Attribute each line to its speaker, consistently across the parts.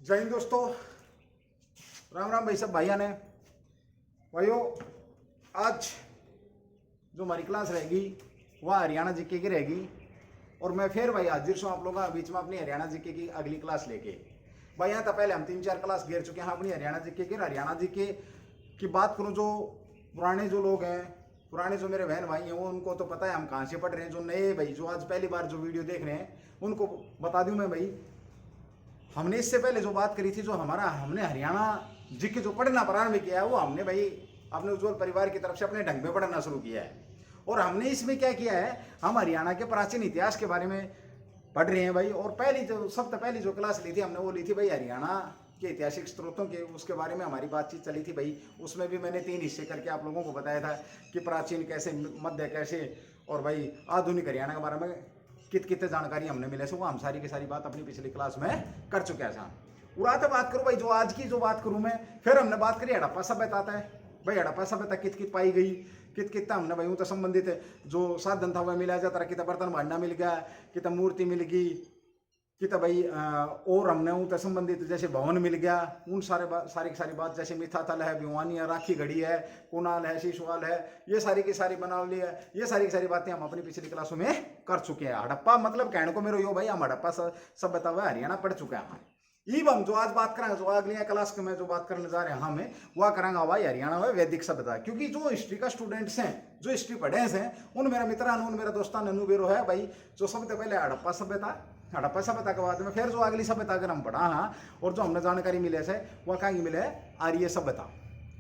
Speaker 1: जय हिंद दोस्तों, राम राम भाई सब भाइयों ने भाइयों। आज जो हमारी क्लास रहेगी वह हरियाणा जीके की रहेगी और मैं फिर भाई हाजिर हूँ आप लोगों के बीच में अपनी हरियाणा जीके की अगली क्लास लेके। भाई यहाँ तो पहले हम 3-4 क्लास घेर चुके हैं अपनी हरियाणा जीके की। हरियाणा जीके की बात करूँ, जो पुराने जो लोग हैं, पुराने जो मेरे बहन भाई हैं, वो उनको तो पता है हम कहाँ से पढ़ रहे हैं। जो नए भाई जो आज पहली बार जो वीडियो देख रहे हैं उनको बता दूँ मैं भाई, हमने इससे पहले जो बात करी थी, जो हमने हरियाणा जीके जो पढ़ना प्रारंभ किया है वो हमने भाई अपने उज्जवल परिवार की तरफ से अपने ढंग में पढ़ना शुरू किया है। और हमने इसमें क्या किया है, हम हरियाणा के प्राचीन इतिहास के बारे में पढ़ रहे हैं भाई। और सबसे पहली जो क्लास ली थी हमने वो ली थी भाई हरियाणा के ऐतिहासिक स्रोतों के, उसके बारे में हमारी बातचीत चली थी भाई। उसमें भी मैंने 3 हिस्से करके आप लोगों को बताया था कि प्राचीन कैसे, मध्य कैसे और भाई आधुनिक हरियाणा के बारे में कितनी जानकारी हमने मिले से वो हम सारी की सारी बात अपनी पिछली क्लास में कर चुके हैं। उड़ाते बात करूँ भाई, जो आज की जो बात करूँ मैं, फिर हमने बात करी हड़प्पा सभ्यता है भाई। हड़प्पा सभ्यता कित पाई गई, कित हमने भाई तो संबंधित है जो साधन था वह मिला जाता, कितना बर्तन भांडा मिल गया, कितना मूर्ति मिल गई, कितना भाई और हमने उनसे संबंधित जैसे भवन मिल गया, उन सारी की सारी बात, जैसे मिथाथल है, भिवानी है, राखी घड़ी है, कुणाल है, शिशुवाल है, ये सारी की सारी बनावली है, ये सारी की सारी बातें हम अपनी पिछली क्लासों में कर चुके हैं। हड़प्पा मतलब कहने को मेरे यो भाई, हम हड़प्पा सभ्यता हुआ हरियाणा पढ़ चुके हैं। ईब हम जो आज बात करेंगे, जो अगली क्लास में जो बात करने जा रहे हैं हमें, वह करेंगे भाई हरियाणा में वैदिक सभ्यता। क्योंकि जो हिस्ट्री का स्टूडेंट्स हैं, जो हिस्ट्री पढ़े हैं, उन मेरा मित्रान, उन मेरा दोस्तान अनु बेरो है भाई, जो सबसे पहले हड़प्पा सभ्यता, हड़प्पा सभ्यता के बाद में फिर जो अगली सभ्यता अगर हम पढ़ा हाँ, और जो हमने जानकारी मिले से वह कहाँ की मिले, आर्य सभ्यता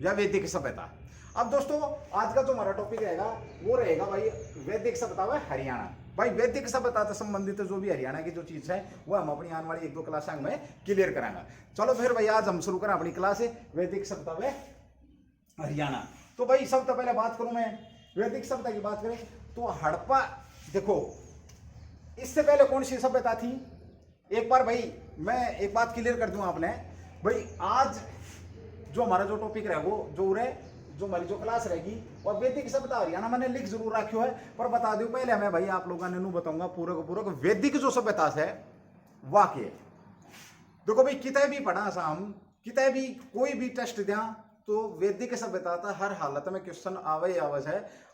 Speaker 1: या वैदिक सभ्यता। अब दोस्तों आज का जो हमारा टॉपिक रहेगा वो रहेगा भाई वैदिक सभ्यता व हरियाणा। भाई वैदिक सभ्यता से संबंधित जो भी हरियाणा की जो चीज है वो हम अपनी आने वाली 1-2 क्लास में क्लियर कराएंगे। चलो फिर भाई आज हम शुरू करें अपनी क्लास वैदिक सभ्यता व हरियाणा। तो भाई सबसे पहले बात करूं मैं वैदिक सभ्यता की बात करें तो हड़प्पा, देखो इससे पहले कौन सी सभ्यता थी, एक बार भाई मैं एक बात क्लियर कर दूं आपने भाई। आज जो हमारा जो टॉपिक रहे वो जो हमारी जो क्लास रहेगी और वैदिक सभ्यता हरियाणा मैंने लिख जरूर रखियो है, पर बता दूं पहले हमें भाई आप लोगों ने बताऊंगा पूरा वैदिक जो सभ्यता है वाक्य। देखो भाई कितने भी पढ़ा सा हम, कितने भी कोई भी टेस्ट दिया तो वैदिक सभ्यता था हर हालत में क्वेश्चन आवे है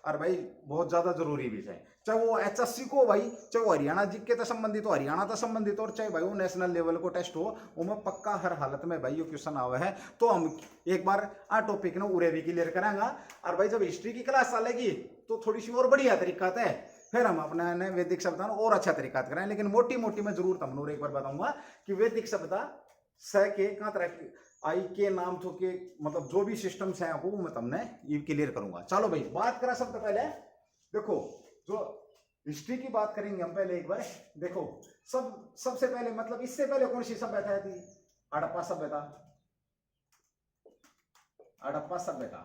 Speaker 1: और भाई बहुत ज्यादा जरूरी भी है। चाहे वो एचएससी को भाई, चाहे वो हरियाणा जीके से संबंधित हो, हरियाणा से संबंधित हो, और चाहे भाई वो नेशनल लेवल को टेस्ट हो, वो पक्का हर हालत में भाई ये क्वेश्चन आवे है। तो हम एक बार आ टॉपिक ना उरे भी क्लियर करांगा। और भाई जब हिस्ट्री की क्लास चलेगी तो थोड़ी सी और बढ़िया तरीका है, फिर हम अपना वैदिक सभ्यता और अच्छा तरीका कराएं। लेकिन मोटी मोटी में जरूर तुम एक बार बताऊंगा कि वैदिक सभ्यता स के कहाँ तरह की आई के नाम तो के मतलब जो भी सिस्टम्स हैं वो मैं तुमने ये क्लियर करूंगा। चलो भाई बात करा सबसे पहले, देखो जो हिस्ट्री की बात करेंगे हम पहले एक बार। देखो सबसे पहले मतलब इससे पहले कौन सी सभ्यता थी, हड़प्पा सभ्यता। हड़प्पा सभ्यता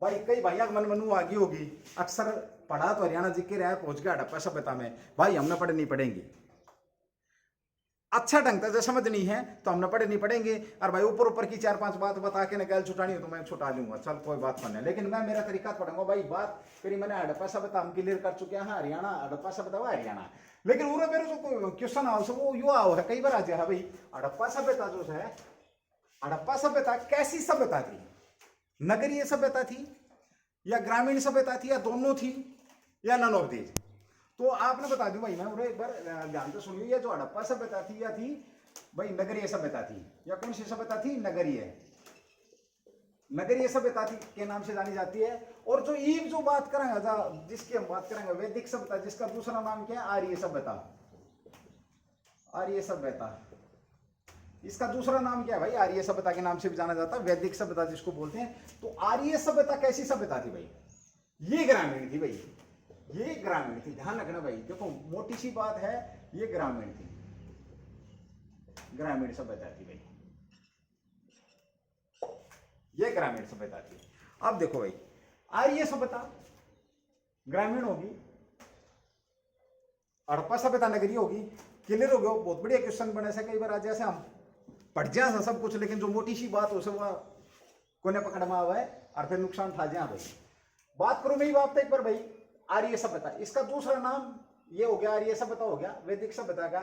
Speaker 1: भाई कई भैया मन मनू आगे होगी, अक्सर पढ़ा तो हरियाणा जी के रहा पहुंच गया हड़प्पा सभ्यता में, भाई हमने पढ़नी पड़ेंगी अच्छा ढंग से समझनी है तो हमने पढ़े नहीं पढ़ेंगे। और भाई ऊपर की 4-5 बात बता के निकाल छुटानी हो तो मैं छुटा लूंगा, चल कोई बात नहीं। लेकिन मैं मेरा तरीका पढ़ूंगा भाई। बात फिर मैंने हड़प्पा सभ्यता हम क्लियर कर चुके हैं हरियाणा, हड़प्पा सभ्यता हुआ हरियाणा। लेकिन उरे मेरे जो क्वेश्चन आओ वो युवा आओ है कई बार आ जाए भाई हड़प्पा सभ्यता जो है, हड़प्पा सभ्यता कैसी सभ्यता थी, नगरीय सभ्यता थी या ग्रामीण सभ्यता थी या दोनों थी या नन ऑफ दीज। तो आपने बता दूं भाई, मैं एक बार ध्यान से सुनिए, ये जो हड़प्पा सभ्यता थी या थी भाई नगरीय सभ्यता थी या कौन सी सभ्यता थी, नगरीय सभ्यता थी के नाम से जानी जाती है। और जो ईव जो बात करेंगे, जिसकी हम बात करेंगे वैदिक सभ्यता, जिसका दूसरा नाम क्या है, आर्य सभ्यता। आर्य सभ्यता इसका दूसरा नाम क्या है भाई, आर्य सभ्यता के नाम से भी जाना जाता है, वैदिक सभ्यता जिसको बोलते हैं। तो आर्य सभ्यता कैसी सभ्यता थी भाई, ये ग्रामीण थी भाई, ये ग्रामीण थी, ध्यान रखना भाई। देखो मोटी सी बात है, ये ग्रामीण थी, ग्रामीण सभ्यता थी भाई, ये ग्रामीण सभ्यता थी। अब देखो भाई आर्य सभ्यता ग्रामीण होगी, हड़प्पा सभ्यता नगरी होगी। क्लियर हो गया, बहुत बढ़िया क्वेश्चन बने से कई बार आज जैसे हम पढ़ जा सब कुछ, लेकिन जो मोटी सी बात हो वह कोने पकड़ में आवा है और फिर नुकसान ठा जा भाई। बात करूं मेरी बात एक बार भाई आर्य सभ्यता, इसका दूसरा नाम ये हो गया, आर्य सभ्यता हो गया वैदिक सभ्यता का।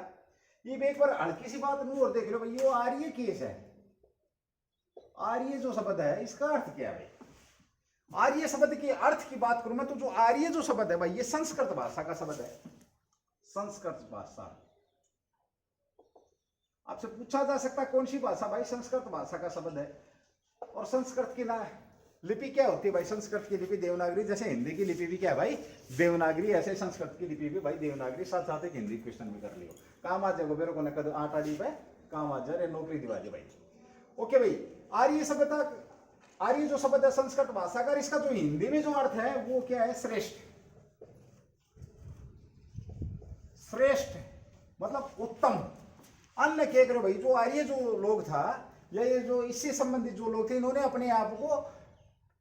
Speaker 1: ये एक बार हल्की सी बात नहीं और देख लो भाई, ये आर्य केस है। आर्य जो शब्द है इसका अर्थ क्या है? आर्य शब्द के अर्थ की बात करूं मैं तो जो आर्य जो शब्द है भाई, ये संस्कृत भाषा का शब्द है। संस्कृत भाषा, आपसे पूछा जा सकता है कौन सी भाषा? भाई संस्कृत भाषा का शब्द है। और संस्कृत की ना लिपि क्या होती है भाई? संस्कृत की लिपि देवनागरी, जैसे हिंदी की लिपि भी क्या है भाई? देवनागरी। ऐसे संस्कृत की लिपि भी भाई देवनागरी। साथ साथ एक हिंदी क्वेश्चन भी कर लियो, काम आ जाएगा मेरे को न कद आटा डी पे काम आ जाए, नौकरी दिवा दे भाई। ओके भाई, आर्य सभ्यता, आर्य जो शब्द है संस्कृत भाषा का, इसका जो हिंदी में जो अर्थ है वो क्या है? श्रेष्ठ। श्रेष्ठ मतलब उत्तम। अन्य क्या करो भाई, जो आर्य जो लोग था या ये जो इससे संबंधित जो लोग थे, इन्होंने अपने आप को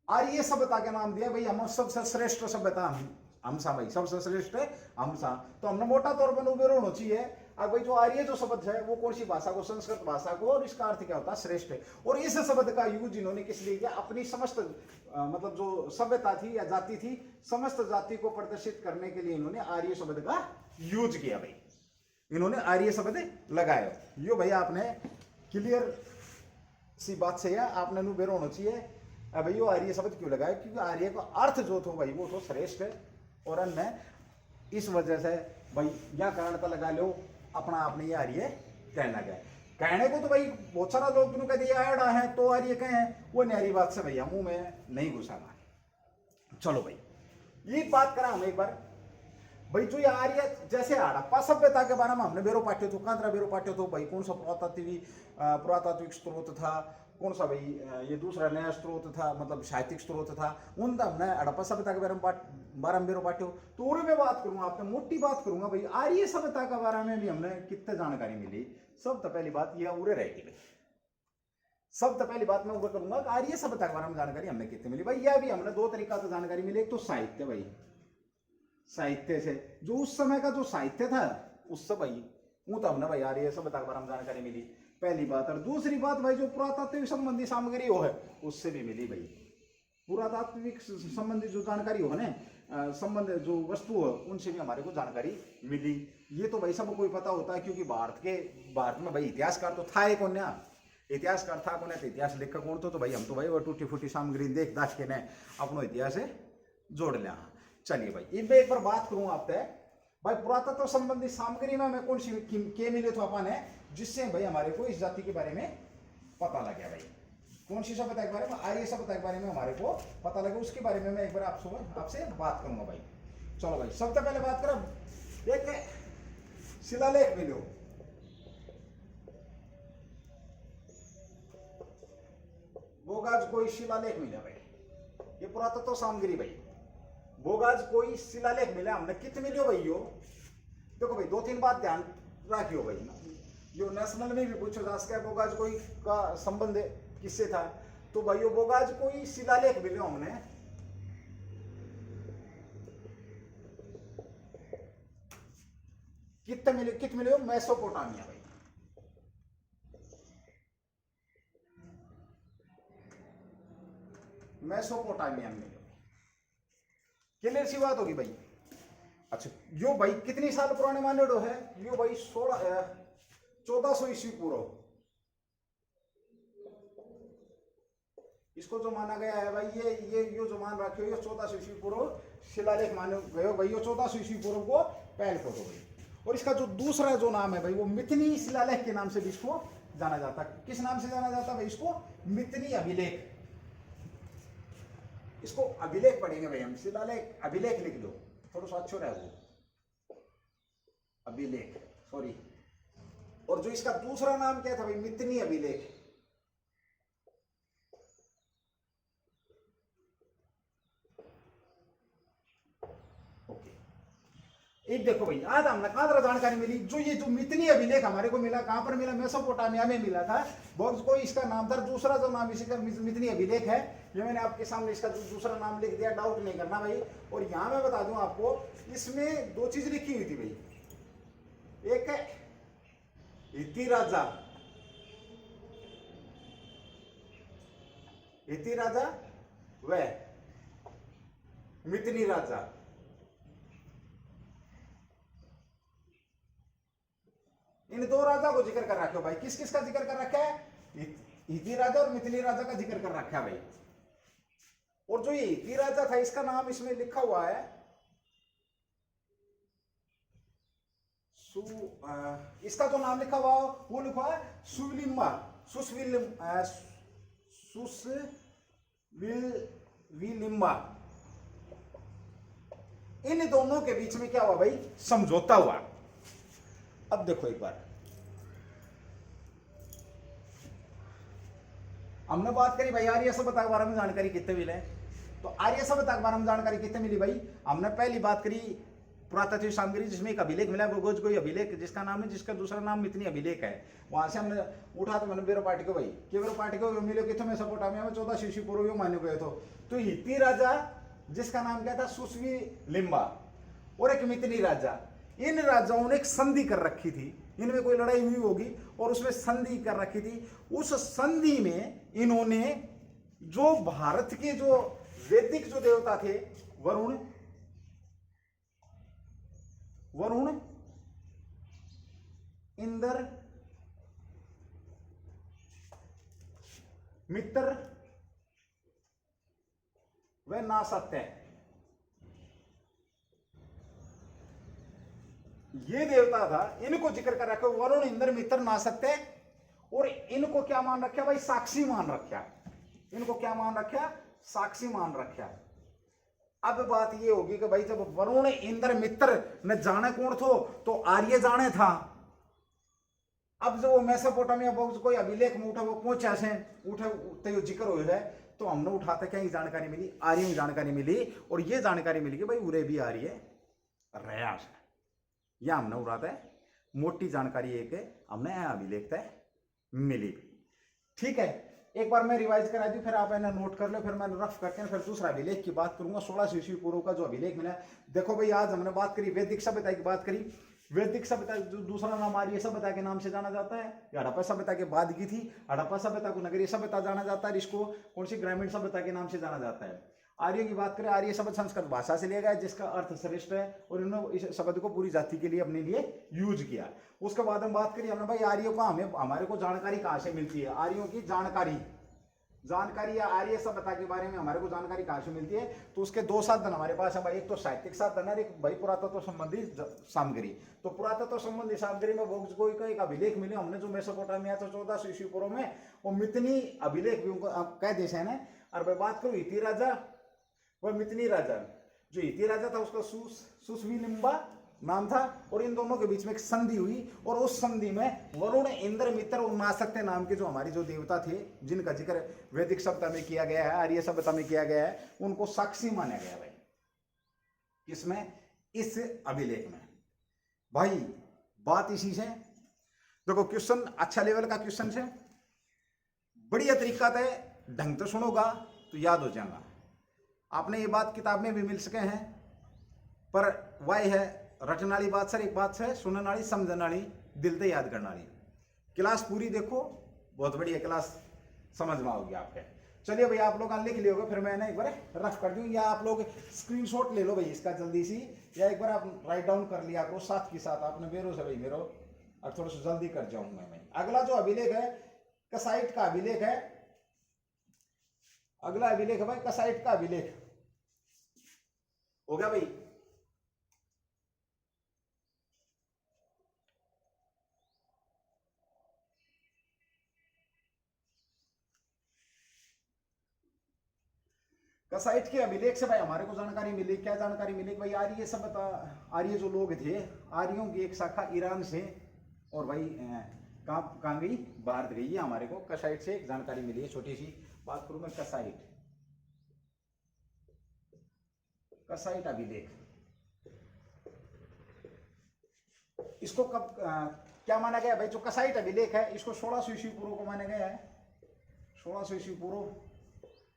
Speaker 1: आर्य सभ्यता का नाम दिया। भाई हम सबसे श्रेष्ठ सभ्यता हमसा, भाई सबसे श्रेष्ठ है हमसा। तो हमने मोटा तौर पर उबेर होना चाहिए। अब भाई जो आर्य जो शब्द है वो कौन सी भाषा को? संस्कृत भाषा को। और इसका अर्थ क्या होता है? श्रेष्ठ है। और इस शब्द का यूज इन्होंने किस लिए किया? अपनी समस्त मतलब जो सभ्यता थी या जाति थी, समस्त जाति को प्रदर्शित करने के लिए इन्होंने आर्य शब्द का यूज किया। भाई इन्होंने आर्य शब्द लगाया। यो भाई आपने क्लियर सी बात से है, आपने बेर होना चाहिए। अब भाई वो आर्य शब्द क्यों लगाया? क्योंकि आर्य का अर्थ जो था भाई वो तो श्रेष्ठ है। और अन्य इस वजह से भाई यह कारण तो लगा लो अपना आपने ये आर्य कहना गया। कहने को तो भाई बहुत सारा लोग तुम कहते आड़ा है तो आर्य कहे, वो न्यारी बात से भैया मुंह में नहीं घुसाना। चलो भाई ये बात करा हम एक बार भाई, जो ये आर्य जैसे हड़प्पा सभ्यता के बारे में हमने बेरो पाठ्य तो कांतरा बेरो पाठ्य तो भाई कौन सा पुरातात्विक स्रोत था, कौन सा भाई ये दूसरा नया स्रोत था, मतलब साहित्यिक स्रोत था, उन हमने हड़प्पा सभ्यता के बारे में बेरो पाठ्य। तो और मैं बात करूंगा आपने मोटी बात करूंगा भाई, आर्य सभ्यता के बारे में भी हमने कितने जानकारी मिली। सब तो पहली बात यह उरे रहेगी भाई, सब तो पहली बात मैं उरे करूंगा आर्य सभ्यता के बारे में जानकारी हमने कितनी मिली भाई। यह भी हमने दो तरीका से जानकारी मिली। एक तो साहित्य भाई, साहित्य से जो उस समय का जो साहित्य था उससे भाई वो तो हमने भाई आर्य सभ्यता के बारे में जानकारी मिली, पहली बात। और दूसरी बात भाई जो पुरातात्विक संबंधी सामग्री हो है उससे भी मिली भाई। पुरातात्विक संबंधी जो जानकारी हो ना, संबंध जो वस्तु है उनसे भी हमारे को जानकारी मिली। ये तो भाई सबको ही पता होता है, क्योंकि भारत में भाई इतिहासकार तो था ही कौन, इतिहासकार था कौन, तो इतिहास लेखक कौन तो भाई हम तो भाई वो टूटी फूटी सामग्री देख दाख के ने अपनो इतिहास जोड़ लिया। चलिए भाई इन एक बार बात करूं आपसे भाई, पुरातत्व संबंधी सामग्री में कौन सी के मिले तो अपन है जिससे भाई हमारे को इस जाति के बारे में पता लग गया। भाई कौन सी सभ्यता के बारे में? आर्य सभ्यता के बारे में हमारे को पता लगे, उसके बारे में मैं एक बार आपसे बात करूंगा भाई। चलो भाई सबसे पहले बात करें, एक शिलालेख मिलो, बोगाज कोई शिलालेख मिला भाई, ये पुरातत्व सामग्री भाई। बोगाज कोई शिलालेख मिला हमने, कितने मिले भाई? यो देखो भाई दो तीन बात ध्यान रखियो भाई, जो नेशनल में भी पूछो जा सके बोगाज कोई का संबंध किससे था, तो भाई यो बोगाज कोई शिलालेख मिले हमने, कितने मिले? मेसोपोटामिया भाई, मेसोपोटामिया में। क्लियर सी बात होगी भाई। अच्छा यो भाई कितनी साल पुराने मानेडो है? यो भाई 1400 ईस्वी पूर्व, इसको जो माना गया है भाई, ये जो मान रखे हो ये 1400 ईस्वी पूर्व शिलालेख माने गए भाई। ये 1400 ईस्वी पूर्व को पहल को भाई। और इसका जो दूसरा जो नाम है भाई वो मितनी शिलालेख के नाम से भी इसको जाना जाता है। किस नाम से जाना जाता है भाई? इसको मितनी अभिलेख, इसको अभिलेख पढ़ेंगे भाई हम। शिलालेख अभिलेख लिख दो, थोड़ा सा अच्छा रहे वो, अभिलेख सॉरी। और जो इसका दूसरा नाम क्या था भाई? मितनी अभिलेख। एक देखो भाई आज हमने कहां जानकारी मिली, जो ये जो मितनी अभिलेख हमारे को मिला, कहां पर मिला? मेसोपोटामिया में मिला था। बहुत कोई इसका नाम था, दूसरा जो नाम इसका मितनी अभिलेख है, ये मैंने आपके सामने इसका दूसरा नाम लिख दिया, डाउट नहीं करना भाई। और यहां मैं बता दूं आपको, इसमें दो चीज लिखी हुई थी भाई, एक है इति राजा, इति राजा व मितनी राजा। इन दो राजा को जिक्र कर रखा है भाई। किस किस का जिक्र कर रखा है? हिती राजा और मिथिली राजा का जिक्र कर रखा है भाई। और जो ये हिती राजा था इसका नाम इसमें लिखा हुआ है इसका जो नाम लिखा हुआ वो लिखा है सुविलिम्बा, सुसविलिम्बा। इन दोनों के बीच में क्या हुआ भाई? समझौता हुआ। अब देखो एक बार, हमने बात करी भाई आर्य सभ्यता के बारे में जानकारी कितने मिले, तो आर्य सभ्यता के बारे में जानकारी कितने मिली भाई? हमने पहली बात करी पुरातत्व सामग्री जिसमें एक अभिलेख मिला, कोई अभिलेख जिसका नाम है, जिसका दूसरा नाम मितनी अभिलेख है। वहां से हमने उठा तो मैंने बेरो पार्टी को भाई कि बेरो पार्टी को मिले कि मैं सपोटामिया में 14 शिशु पूर्व मान्य गए तो हिती राजा जिसका नाम क्या था? सुसवी लिम्बा, और एक मितनी राजा। इन राजाओं ने एक संधि कर रखी थी, इनमें कोई लड़ाई हुई होगी और उसमें संधि कर रखी थी। उस संधि में इन्होंने जो भारत के जो वैदिक जो देवता थे, वरुण, इंद्र, मित्र व नासत्य, ये देवता था, इनको जिक्र कर रखा। वरुण, इंद्र, मित्र, नासत्य, और इनको क्या मान रखा भाई? साक्षी मान रखा। इनको क्या मान रखा? साक्षी मान रखा। अब बात ये होगी कि भाई जब वरुण, इंद्र, मित्र न जाने कौन थो, तो आर्य जाने था। अब जो मेसोपोटामिया बॉक्स कोई अभिलेख में उठा वो पहुंचा से उठे जिक्र हो जाए, तो हमने उठाते क्या जानकारी मिली? आर्यों की जानकारी मिली, और ये जानकारी मिली कि भाई उरे भी आर्य रहा है। यह हमने उड़ाता है मोटी जानकारी एक है, हमने अभिलेख तय मिली। ठीक है, एक बार मैं रिवाइज करा दी, फिर आप इन्हें नोट कर लो, फिर मैं रफ करके फिर दूसरा अभिलेख की बात करूंगा। 16 ईस्वी पूर्व का जो अभिलेख मिला। देखो भाई आज हमने बात करी वैदिक सभ्यता की बात करी। वैदिक सभ्यता जो दूसरा नाम आर्य सभ्यता के नाम से जाना जाता है, हड़प्पा सभ्यता के बाद की थी। हड़प्पा सभ्यता को नगरीय सभ्यता जाना जाता है, इसको कौन सी ग्रामीण सभ्यता के नाम से जाना जाता है। आर्य की बात करें, आर्य शब्द संस्कृत भाषा से लिया गया जिसका अर्थ श्रेष्ठ है, और इन्होंने इस शब्द को पूरी जाति के लिए अपने लिए यूज किया। उसके बाद हम बात करिए हमने भाई आर्यों का हमारे को जानकारी कहाँ से मिलती है? आर्यों की जानकारी या आर्य सभ्यता के बारे में हमारे को जानकारी कहाँ से मिलती है? तो उसके दो साधन हमारे पास है भाई, एक तो साहित्यिक साधन है, एक भाई पुरातत्व संबंधी सामग्री। तो पुरातत्व संबंधी सामग्री में कोई का एक अभिलेख मिले हमने जो मेसोपोटामिया तो 1400 ईस्वी पूर्व में, वो मितनी अभिलेख भी उनको कह देते हैं। और भाई बात करूँ हिती राजा वह मितनी राजा, जो हिती राजा था उसका सुसविलिम्बा नाम था, और इन दोनों के बीच में एक संधि हुई, और उस संधि में वरुण, इंद्र, मित्र और नासत्य नाम के जो हमारे जो देवता थे, जिनका जिक्र वैदिक सभ्यता में किया गया है, आर्य सभ्यता में किया गया है, उनको साक्षी माना गया भाई। किसमें? इस अभिलेख में। भाई बात इसी से देखो, क्वेश्चन अच्छा लेवल का क्वेश्चन है, बढ़िया तरीका है, ढंग से सुनोगा तो याद हो जाएगा। आपने ये बात किताब में भी मिल सके हैं, पर वही है रटने वाली बात सर, एक बात है सुनने वाली, समझने वाली, दिल से याद करने वाली। क्लास पूरी देखो, बहुत बढ़िया क्लास समझ में आओगी आपके। चलिए भाई आप लोग लिख लियोगे, फिर मैंने एक बार रफ कर दूं, या आप लोग स्क्रीनशॉट ले लो भाई इसका जल्दी सी, या एक बार आप राइट डाउन कर लिया करो साथ के साथ। आपने मेरो से भाई मेरो, और थोड़ा सा जल्दी कर जाऊंगा मैं। अगला जो अभिलेख है कसाइट का अभिलेख है, अगला अभिलेख है भाई कसाइट का अभिलेख। हो गया भाई? कसाइट के अभिलेख से भाई हमारे को जानकारी मिली, क्या जानकारी मिली भाई? आर्य सभ्यता, आर्य जो लोग थे, आर्यों की एक शाखा ईरान से, और भाई कहाँ गई? भारत गई है। हमारे को कसाइट से एक जानकारी मिली है। छोटी सी बात करूं मैं, कसाइट अभिलेख, इसको कब क्या माना गया भाई? जो कसाइट अभिलेख है इसको 1600 ईस्वी पूर्व को माना गया है। 1600 ईस्वी पूर्व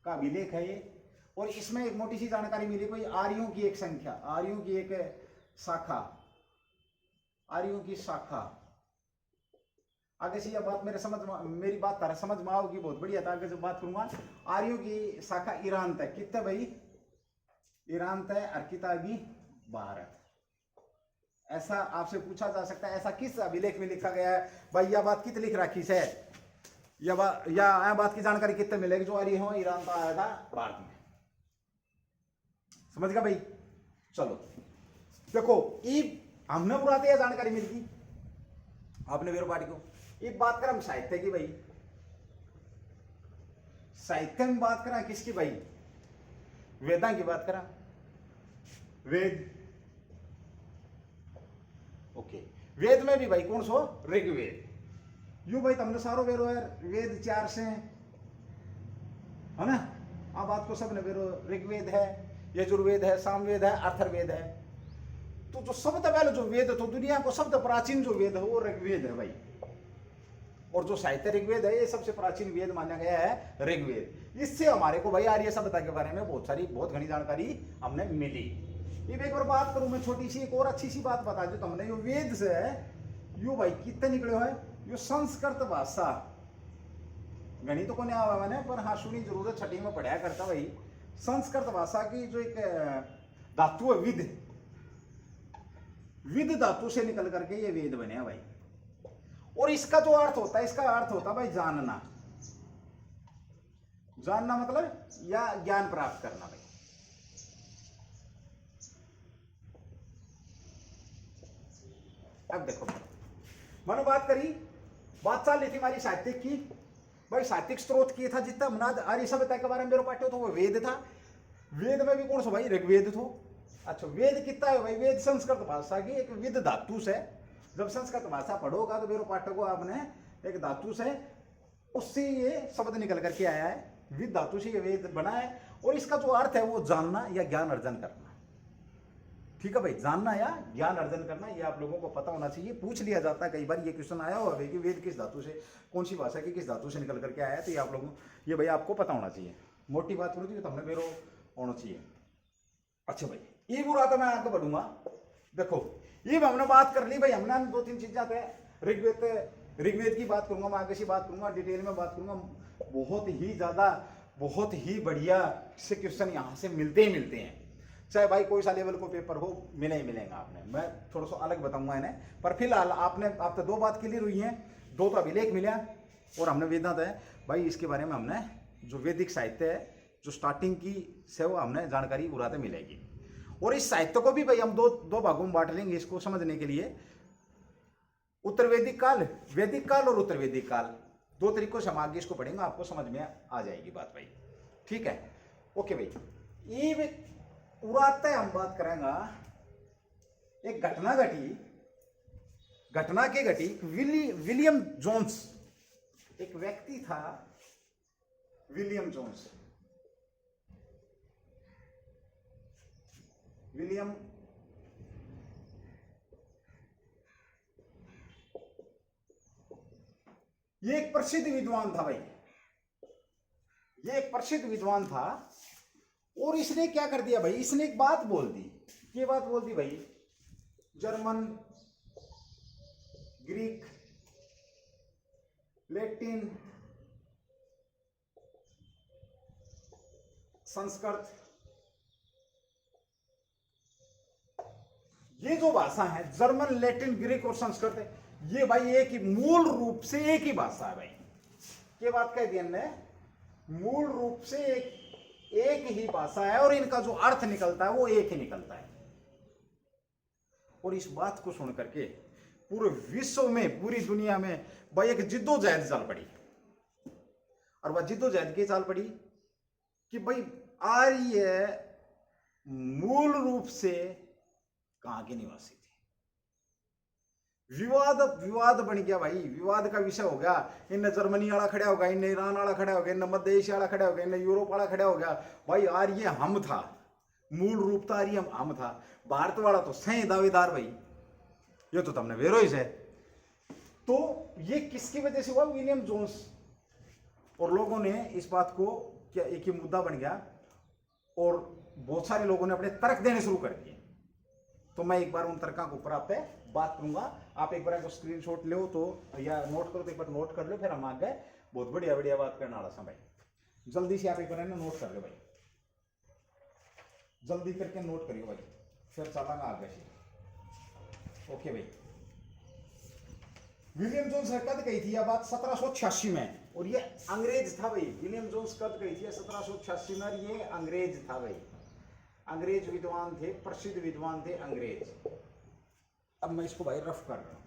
Speaker 1: का अभिलेख है ये, और इसमें एक मोटी सी जानकारी मिली कोई आर्यों की एक संख्या, आर्यों की एक शाखा, आर्यों की शाखा। आगे से यह बात मेरी बात तारा समझ में आओगी, बहुत बढ़िया था। आगे जब बात करूंगा, आर्यों की शाखा ईरान तक, कितना भाई? ईरान तय, और किताबी भारत, ऐसा आपसे पूछा जा सकता है, ऐसा किस अभिलेख में लिखा गया है भाई, यह बात कित लिख रखी है, या बात की जानकारी कितने मिलेगी जो अरी हो ईरान का आया था भारत में। समझ गया भाई। चलो देखो, ये हमने बुराते यह जानकारी मिलती आपने वेरो पार्टी को। एक बात करें हम साहित्य की भाई, साहित्य में बात करा किसकी भाई, वेदा की बात करा, वेद। ओके, वेद में भी भाई कौन सो, ऋग्वेद। यू भाई तुमने सारो वेरो है, वेद 4 से है ना, अब बात को सबने वेरो, ऋग्वेद है, यजुर्वेद है, सामवेद है, अथर्ववेद है। तो जो सबसे पहले जो वेद, तो दुनिया को सबसे प्राचीन जो वेद है वो ऋग्वेद है भाई। और जो साहित्य ऋग्वेद है ये सबसे प्राचीन वेद माना गया है ऋग्वेद। इससे हमारे को भाई आर्य सभ्यता के बारे में बहुत घनी जानकारी हमने मिली। ये एक बार बात करूं मैं छोटी सी, एक और अच्छी सी बात बता दो तुमने, यो वेद से है यो भाई कितने निकले हो है, यो संस्कृत भाषा गणित तो को नहीं आवा मैंने, पर हाँ सुनी जरूर है, छठी में पढ़ाया करता भाई। संस्कृत भाषा की जो एक धातु है विद, विद धातु से निकल करके ये वेद बने भाई। और इसका जो अर्थ होता है, इसका अर्थ होता है भाई जानना, जानना मतलब या ज्ञान प्राप्त करना भाई। अब देखो मैंने बात करी, बात चल रही थी हमारी साहित्यिक की भाई, साहित्यिक स्रोत की था जितना मनाद आर्य सभ्यता के बारे में मेरे पाठ्य तो वो वेद था। वेद में भी कौन सा भाई, ऋग्वेद थो। अच्छा वेद कितना है भाई, वेद संस्कृत भाषा की एक विद धातु से, जब संस्कृत भाषा पढ़ोगा तो मेरे पाठक को आपने एक धातु से उससे ये शब्द निकल करके आया है, विद धातु से ये वेद बना है। और इसका जो अर्थ है वो जानना या ज्ञान अर्जन करना। ठीक है भाई, जानना या ज्ञान अर्जन करना, ये आप लोगों को पता होना चाहिए। पूछ लिया जाता है कई बार, ये क्वेश्चन आया हुआ है कि वेद किस धातु से, कौन सी भाषा की किस धातु से निकल करके आया है, तो ये आप लोगों ये भाई आपको पता होना चाहिए। मोटी बात करो तो हमने मेरे होना चाहिए। अच्छा भाई ये बुरा तो मैं आगे बढ़ूंगा। देखो ये हमने बात कर ली भाई, हमने 2-3 चीजें थे, ऋग्वेद की बात करूंगा मैं, आगे से बात करूंगा, डिटेल में बात करूंगा। बहुत ही ज्यादा बहुत ही बढ़िया से क्वेश्चन यहाँ से मिलते ही मिलते हैं, चाहे भाई कोई सा लेवल को पेपर हो, मिले ही मिलेगा आपने। मैं थोड़ा सा अलग बताऊंगा इन्हें, पर फिलहाल आपने आप तो 2 बात क्लियर हुई है, 2 तो अभिलेख मिला और हमने वेदांत है भाई, इसके बारे में हमने जो वैदिक साहित्य है जो स्टार्टिंग की से वो हमने जानकारी उड़ाते मिलेगी। और इस साहित्य को भी भाई हम दो भागों में बांट लेंगे इसको समझने के लिए। उत्तर वैदिक काल, वैदिक काल और उत्तर वैदिक काल, 2 तरीकों से हम आगे इसको पढ़ेंगे, आपको समझ में आ जाएगी बात भाई। ठीक है, ओके भाई। ये उड़ाते हम बात करेंगे, एक घटना के घटी विलियम जोन्स, एक व्यक्ति था विलियम जोन्स, विलियम ये एक प्रसिद्ध विद्वान था भाई, ये एक प्रसिद्ध विद्वान था। और इसने क्या कर दिया भाई, इसने एक बात बोल दी, ये बात बोल दी भाई, जर्मन, ग्रीक, लैटिन, संस्कृत, ये जो भाषा है जर्मन, लैटिन, ग्रीक और संस्कृत, ये भाई एक ही मूल रूप से एक ही भाषा है भाई। ये बात कह दी हमने, मूल रूप से एक ही भाषा है और इनका जो अर्थ निकलता है वो एक ही निकलता है। और इस बात को सुन करके पूरे विश्व में, पूरी दुनिया में भाई एक जिद्दोजहद चल पड़ी। और वह जिद्दोजहद की चाल पड़ी कि भाई आर्य मूल रूप से कहां के निवासी थे। विवाद बन गया भाई, विवाद का विषय हो गया। इनने जर्मनी वाला खड़ा हो गया, इनने ईरान वाला खड़ा हो गया, इनने मध्य एशिया वाला खड़ा हो गया, इनने यूरोप वाला खड़ा हो गया। भाई आर्य हम था, मूल रूप था आर्य हम था, भारत वाला तो सही दावेदार भाई, ये तो तुमने वेरोइस है। तो ये किसकी वजह से हुआ, विलियम जोन्स। और लोगों ने इस बात को क्या एक ही मुद्दा बन गया और बहुत सारे लोगों ने अपने तर्क देने शुरू कर दिए। तो मैं एक बार उन तर्कों के ऊपर आप पे बात करूंगा। आप एक बार स्क्रीनशॉट लो तो या नोट करो तो एक बार नोट कर लो, फिर हम आगे बहुत बढ़िया बढ़िया बात करने वाला सा भाई। जल्दी से आप एक बार नोट कर लो भाई, जल्दी करके नोट करियो भाई, फिर चलांगा आगे से। ओके भाई, विलियम जोन्स ने कद कही थी यह बात 1786 में, और ये अंग्रेज था भाई। विलियम जोन्स कद कही थी 1786 में, और ये अंग्रेज था भाई। अंग्रेज विद्वान थे, प्रसिद्ध विद्वान थे अंग्रेज। अब मैं इसको भाई रफ कर रहा हूं।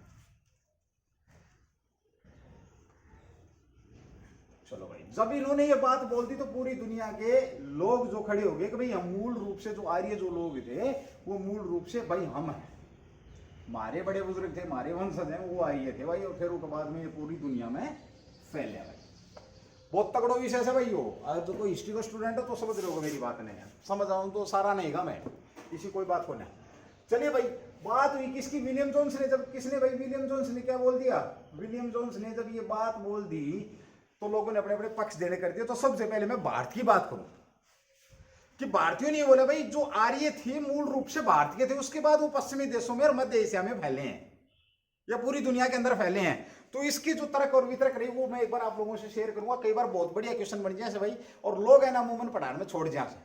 Speaker 1: चलो भाई, जब इन्होंने ये बात बोल दी तो पूरी दुनिया के लोग जो खड़े हो गए कि भाई हम मूल रूप से जो आर्य जो लोग थे वो मूल रूप से भाई हम हैं, हमारे बड़े बुजुर्ग थे, हमारे वंशज हैं, वो आर्य थे भाई। और फिर उसके बाद में ये पूरी दुनिया में फैले भाई। बहुत तगड़ो विषय है भाई। हो अगर तो कोई हिस्ट्री का स्टूडेंट है तो समझ रहे हो मेरी बात नहीं है, समझ रहा हूं तो सारा नहीं गा मैं, इसी कोई बात को नहीं। चलिए भाई, बात हुई किसकी? विलियम जोन्स ने। जब किसने भाई? विलियम जोन्स ने क्या बोल दिया? विलियम जोन्स ने जब ये बात बोल दी तो लोगों ने अपने अपने पक्ष देने कर दिए। तो सबसे पहले मैं भारत की बात करूं कि भारतीयों ने बोला भाई जो आर्य थे मूल रूप से भारतीय थे, उसके बाद वो पश्चिमी देशों में और मध्य एशिया में फैले हैं या पूरी दुनिया के अंदर फैले हैं। तो इसकी जो तर्क और वितर्क रही वो मैं एक बार आप लोगों से शेयर करूंगा। कई बार बहुत बढ़िया क्वेश्चन बन जाए भाई, और लोग है ना अमूमन पढ़ाने में छोड़ जाए।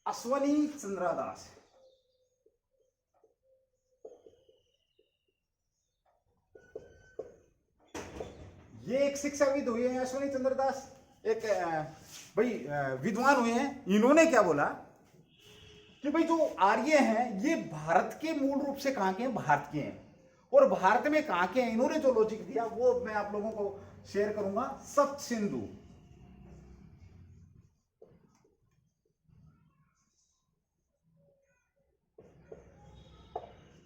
Speaker 1: अश्वनी चंद्रा दास, ये एक शिक्षाविद हुए हैं अश्वनी चंद्र दास, एक भाई विद्वान हुए हैं। इन्होंने क्या बोला कि भाई जो आर्य हैं ये भारत के मूल रूप से कहां के हैं? भारत के हैं। और भारत में कहां के हैं? इन्होंने जो लॉजिक दिया वो मैं आप लोगों को शेयर करूंगा। सप्त सिंधु,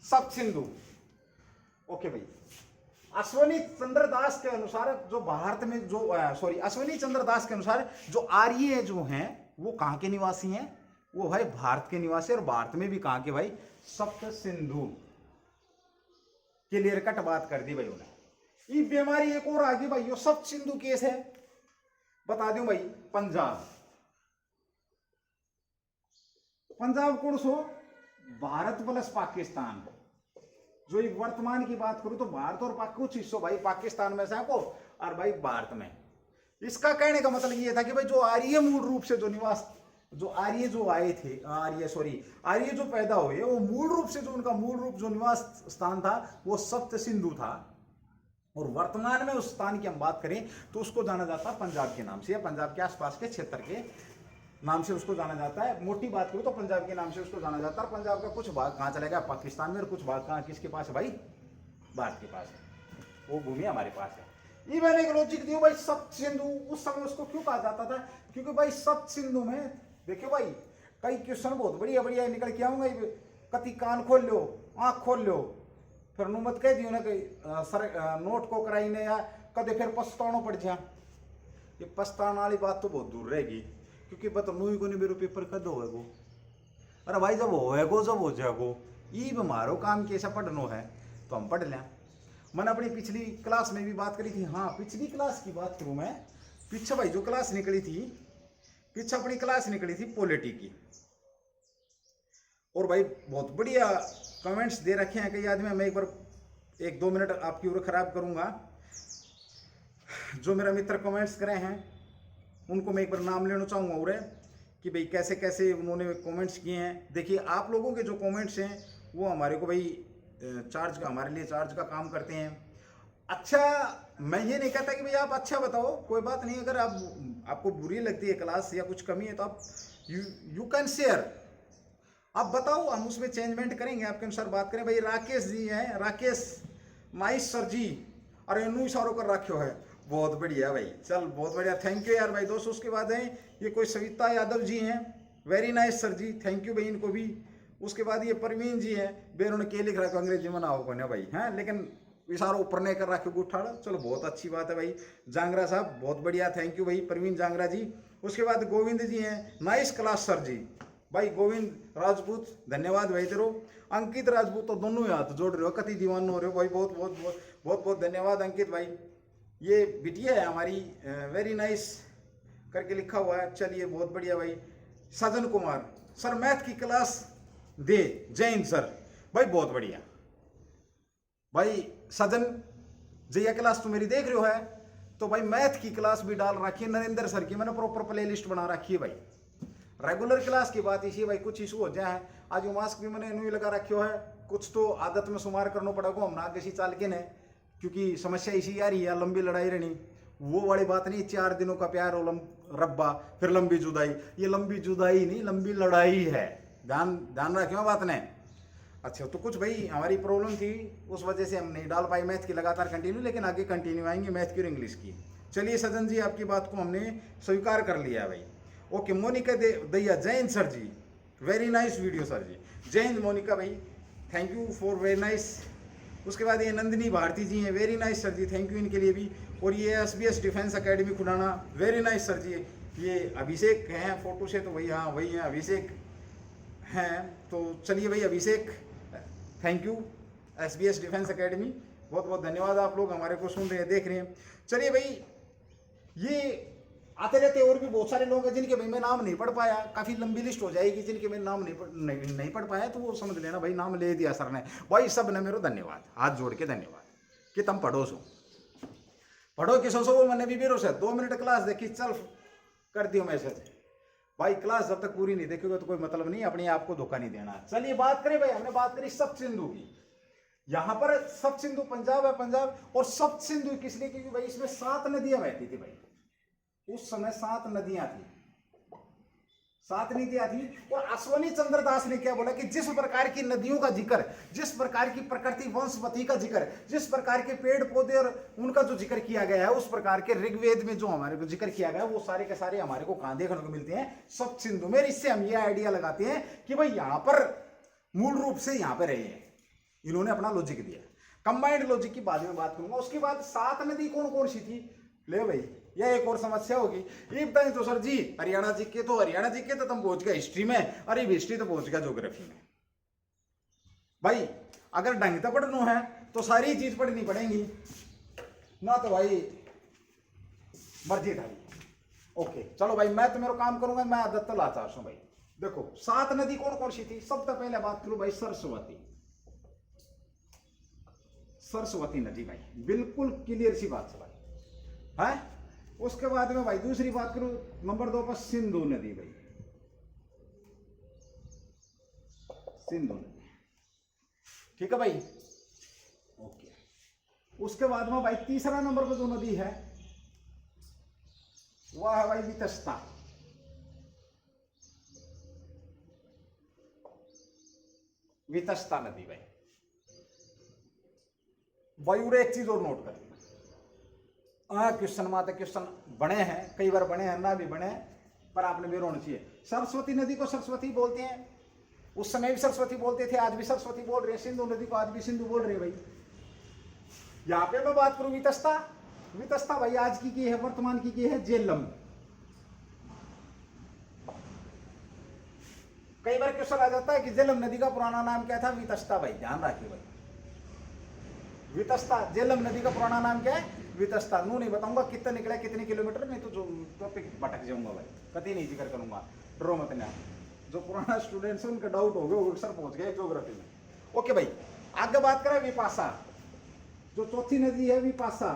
Speaker 1: सप्त सिंधु। ओके भाई, अश्वनी चंद्र दास के अनुसार जो भारत में जो अश्वनी चंद्र दास के अनुसार जो आर्य जो हैं वो कहां के निवासी हैं? वो भाई भारत के निवासी। और भारत में भी कहां के भाई? सप्त सिंधु। क्लियर कट बात कर दी भाई उन्हें। ये बीमारी एक और आ गई भाई, सप्त सिंधु केस है, बता दूं भाई। पंजाब, पंजाब कौन सो? भारत प्लस पाकिस्तान। जो वर्तमान की बात करूं तो भारत और कुछ हिस्सों भाई पाकिस्तान में से को, और भाई भारत में। इसका कहने का मतलब ये था कि भाई जो आर्य मूल रूप से जो निवास, जो आर्य जो आए थे, आर्य जो पैदा हुए, वो मूल रूप से जो उनका मूल रूप जो निवास स्थान था वो सप्त सिंधु था। और वर्तमान में उस स्थान की हम बात करें तो उसको जाना जाता है पंजाब के नाम से, या पंजाब के आसपास के क्षेत्र के नाम से उसको जाना जाता है। मोटी बात करूं तो पंजाब के नाम से उसको जाना जाता है। पंजाब का कुछ भाग कहां चला गया? पाकिस्तान में, और कुछ भाग कहां किसके पास है भाई? भारत के पास है। वो भूमि हमारे पास है। ये मैंने एक लॉजिक दिया भाई। सप्त सिंधु उस समय उसको क्यों कहा जाता था? क्योंकि भाई सप्त सिंधु में देखियो भाई कई क्वेश्चन बहुत बढ़िया बढ़िया निकल के आऊंगा। कति कान खोल लो, आंख खोल लो, फिर नुमत कह दियो ना कहीं सर नोट को कराई ने, या कदे फिर पछताना पड़ जा। ये पछताने वाली बात तो बहुत दूर रहेगी, क्योंकि बता मुई को नहीं मेरे पेपर कद होएगो। अरे भाई जब होएगो जब हो जाएगो, ये हमारो काम कैसा पढ़नो है तो हम पढ़ लें। मैंने अपनी पिछली क्लास में भी बात करी थी। हाँ, पिछली क्लास की बात करूं मैं, पीछे भाई जो क्लास निकली थी, पीछे अपनी क्लास निकली थी पॉलिटी की। और भाई बहुत बढ़िया कमेंट्स दे रखे हैं कई आदमी। मैं एक बार 1-2 मिनट आपकी उम्र खराब करूंगा। जो मेरा मित्र कमेंट्स करे हैं उनको मैं एक बार नाम लेना चाहूँगा उरे, कि भाई कैसे कैसे उन्होंने कमेंट्स किए हैं। देखिए आप लोगों के जो कमेंट्स हैं वो हमारे को भाई चार्ज का, हमारे लिए चार्ज का काम करते हैं। अच्छा, मैं ये नहीं कहता कि भाई आप अच्छा बताओ, कोई बात नहीं। अगर आपको बुरी लगती है क्लास या कुछ कमी है तो आप यू कैन शेयर, आप बताओ, हम उसमें चेंजमेंट करेंगे, आपके अनुसार बात करें। भाई राकेश जी हैं, राकेश माइस सर जी, और इनू इशारों कर रखो है, बहुत बढ़िया भाई। चल बहुत बढ़िया, थैंक यू यार भाई दोस्तों। उसके बाद है ये कोई सविता यादव जी हैं, very nice sir ji, thank you भाई इनको भी। उसके बाद ये परवीन जी हैं, बे उन्होंने के लिख रखा अंग्रेजी में ना हो कोने भाई, हैं, लेकिन इशारा ऊपर नहीं कर रखे गुठाड़, चलो बहुत अच्छी बात है भाई। जांगरा साहब बहुत बढ़िया, थैंक यू भाई परवीन जांगरा जी। उसके बाद गोविंद जी हैं, नाइस क्लास सर जी, भाई गोविंद राजपूत धन्यवाद भाई तेरो। अंकित राजपूत तो दोनों ही हाथ जोड़ रहे हो, कति दीवान हो रहे हो भाई, बहुत बहुत बहुत बहुत बहुत धन्यवाद अंकित भाई। ये बिटिया है हमारी, वेरी नाइस करके लिखा हुआ है, चलिए बहुत बढ़िया भाई। सजन कुमार सर मैथ की क्लास दे, जैन सर भाई बहुत बढ़िया भाई। सजन जैया क्लास तो मेरी देख रहे हो है, तो भाई मैथ की क्लास भी डाल रखी है नरेंद्र सर की, मैंने प्रॉपर प्ले लिस्ट बना रखी है भाई। रेगुलर क्लास की बात इसी भाई कुछ इशू हो जाए। आज वो मास्क भी मैंने नहीं लगा रखियो है, कुछ तो आदत में सुमार करना पड़ेगा हम ना किसी चाल के ने, क्योंकि समस्या इसी आ रही है, लंबी लड़ाई रहनी वो वाली बात नहीं। 4 दिनों का प्यार और रब्बा फिर लंबी जुदाई, ये लंबी जुदाई नहीं लंबी लड़ाई है, ध्यान ध्यान रखियो बात ने। अच्छा तो कुछ भाई हमारी प्रॉब्लम थी, उस वजह से हम नहीं डाल पाए मैथ की लगातार कंटिन्यू, लेकिन आगे कंटिन्यू आएंगे मैथ की और इंग्लिश की। चलिए सजन जी आपकी बात को हमने स्वीकार कर लिया है भाई। ओके मोनिका दैया, जय हिंद sir ji, very nice video sir ji, जय हिंद मोनिका भाई, thank you for very nice. उसके बाद ये नंदिनी भारती जी हैं, very nice sir ji, thank you इनके लिए भी। और ये SBS डिफेंस एकेडमी खुलाना, वेरी नाइस सर जी। ये अभिषेक हैं फोटो से, तो वही हाँ वही हैं अभिषेक हैं। तो चलिए भाई Abhishek thank you, SBS defence academy बहुत बहुत धन्यवाद, आप लोग हमारे को सुन रहे हैं देख रहे हैं। चलिए भाई ये आते रहते और भी बहुत सारे लोग हैं जिनके भाई मैं नाम नहीं पढ़ पाया, काफ़ी लंबी लिस्ट हो जाएगी जिनके मैं नाम नहीं पढ़ पाया, तो वो समझ लेना भाई नाम ले दिया सर ने भाई, सब ने मेरे धन्यवाद, हाथ जोड़ के धन्यवाद कि तुम पढ़ो सो पढ़ो कि सो मैंने भी बेरो से 2 मिनट क्लास देखी, चल कर दियो मैसेज भाई, क्लास जब तक पूरी नहीं देखोगे तो कोई मतलब नहीं, अपने आप को धोखा नहीं देना। चलिए बात करें भाई, हमने बात करी सप्त सिंधु की। यहाँ पर सप्त सिंधु पंजाब है, पंजाब, और सप्त सिंधु किस लिए, क्योंकि भाई इसमें 7 नदियां बहती थी भाई, उस समय 7 नदियां थी, 7 नदियां थी। और अश्वनी चंद्र दास ने क्या बोला कि जिस प्रकार की नदियों का जिक्र, जिस प्रकार की प्रकृति वंशवती का जिक्र, जिस प्रकार के पेड़ पौधे और उनका जो जिक्र किया गया है, उस प्रकार के ऋग्वेद में जो हमारे को जिक्र किया गया है, वो सारे के सारे हमारे को कहां देखने को मिलते हैं, सप्त सिंधु में। इससे हम ये आइडिया लगाते हैं कि भाई यहां पर मूल रूप से यहां पर रहे हैं, इन्होंने अपना लॉजिक दिया। कंबाइंड लॉजिक की बाद में बात करूंगा। उसके बाद 7 नदी कौन कौन सी थी, ले भाई यह एक और समस्या होगी। ये बताइए तो सर जी हरियाणा जी के, तो हरियाणा जी के तो तुम पहुंच गए हिस्ट्री में, अरे हिस्ट्री तो पहुंच गया ज्योग्राफी में। भाई अगर ढंग से पढ़ना है तो सारी चीज पढ़नी पड़ेगी ना, तो भाई मर्जी था। ओके चलो भाई मैं तो मेरा काम करूंगा, मैं आदत तो लाता हूं भाई। देखो 7 नदी कौन कौन सी थी, सबसे पहले बात करूं भाई सरस्वती, सरस्वती नदी भाई बिल्कुल क्लियर सी बात है भाई है। उसके बाद में भाई दूसरी बात करूं नंबर 2 पर सिंधु नदी भाई, सिंधु नदी, ठीक है भाई ओके। उसके बाद में भाई तीसरा नंबर पर जो नदी है वह है भाई वितस्ता, वितस्ता नदी भाई। वायु एक चीज और नोट कर, क्वेश्चन माते क्वेश्चन बने हैं, कई बार बने हैं ना भी बने, पर आपने भी होना चाहिए। सरस्वती नदी को सरस्वती बोलते हैं, उस समय भी सरस्वती बोलते थे, आज भी सरस्वती बोल रहे हैं। सिंधु नदी को आज भी सिंधु बोल रहे हैं भाई। यहां पे मैं बात करूं वितस्ता, वितस्ता भाई आज की है, वर्तमान की है झेलम। कई बार क्वेश्चन आ जाता है कि झेलम नदी का पुराना नाम क्या था, वितस्ता भाई, ध्यान रखिए भाई। वितस्ता, झेलम नदी का पुराना नाम क्या है, वितस्ता। नू नहीं बताऊंगा कितना निकला कितने किलोमीटर, नहीं तो जो टॉपिक भटक जाऊंगा भाई, कभी नहीं जिक्र करूंगा, डरो मत ना। जो पुराना स्टूडेंट्स है उनका डाउट हो गया, वो अक्सर पहुंच गए ज्योग्राफी में। ओके भाई आगे बात करें विपाशा, जो चौथी नदी है विपाशा।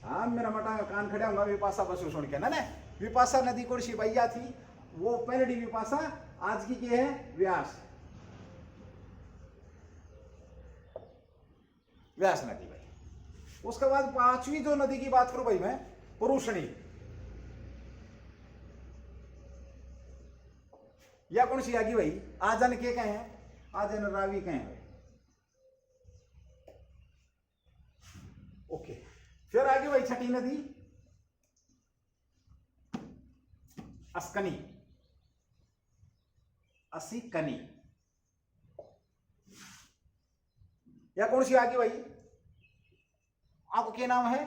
Speaker 1: हाँ मेरा मटा कान खड़ा होगा विपाशा बस सुन के ना। विपाशा नदी कौन सी भैया थी, वो पहली विपाशा, आज की है व्यास, व्यास नदी भाई। उसके बाद 5वीं जो नदी की बात करूं भाई मैं, पुरुषणी, या कौन सी आगी भाई, आजन के कहे हैं, आजन रावी कहे हैं। ओके फिर आगे भाई 6ठी नदी अस्कनी, असिकनी, या कौन सी आगे भाई, आपको क्या नाम है,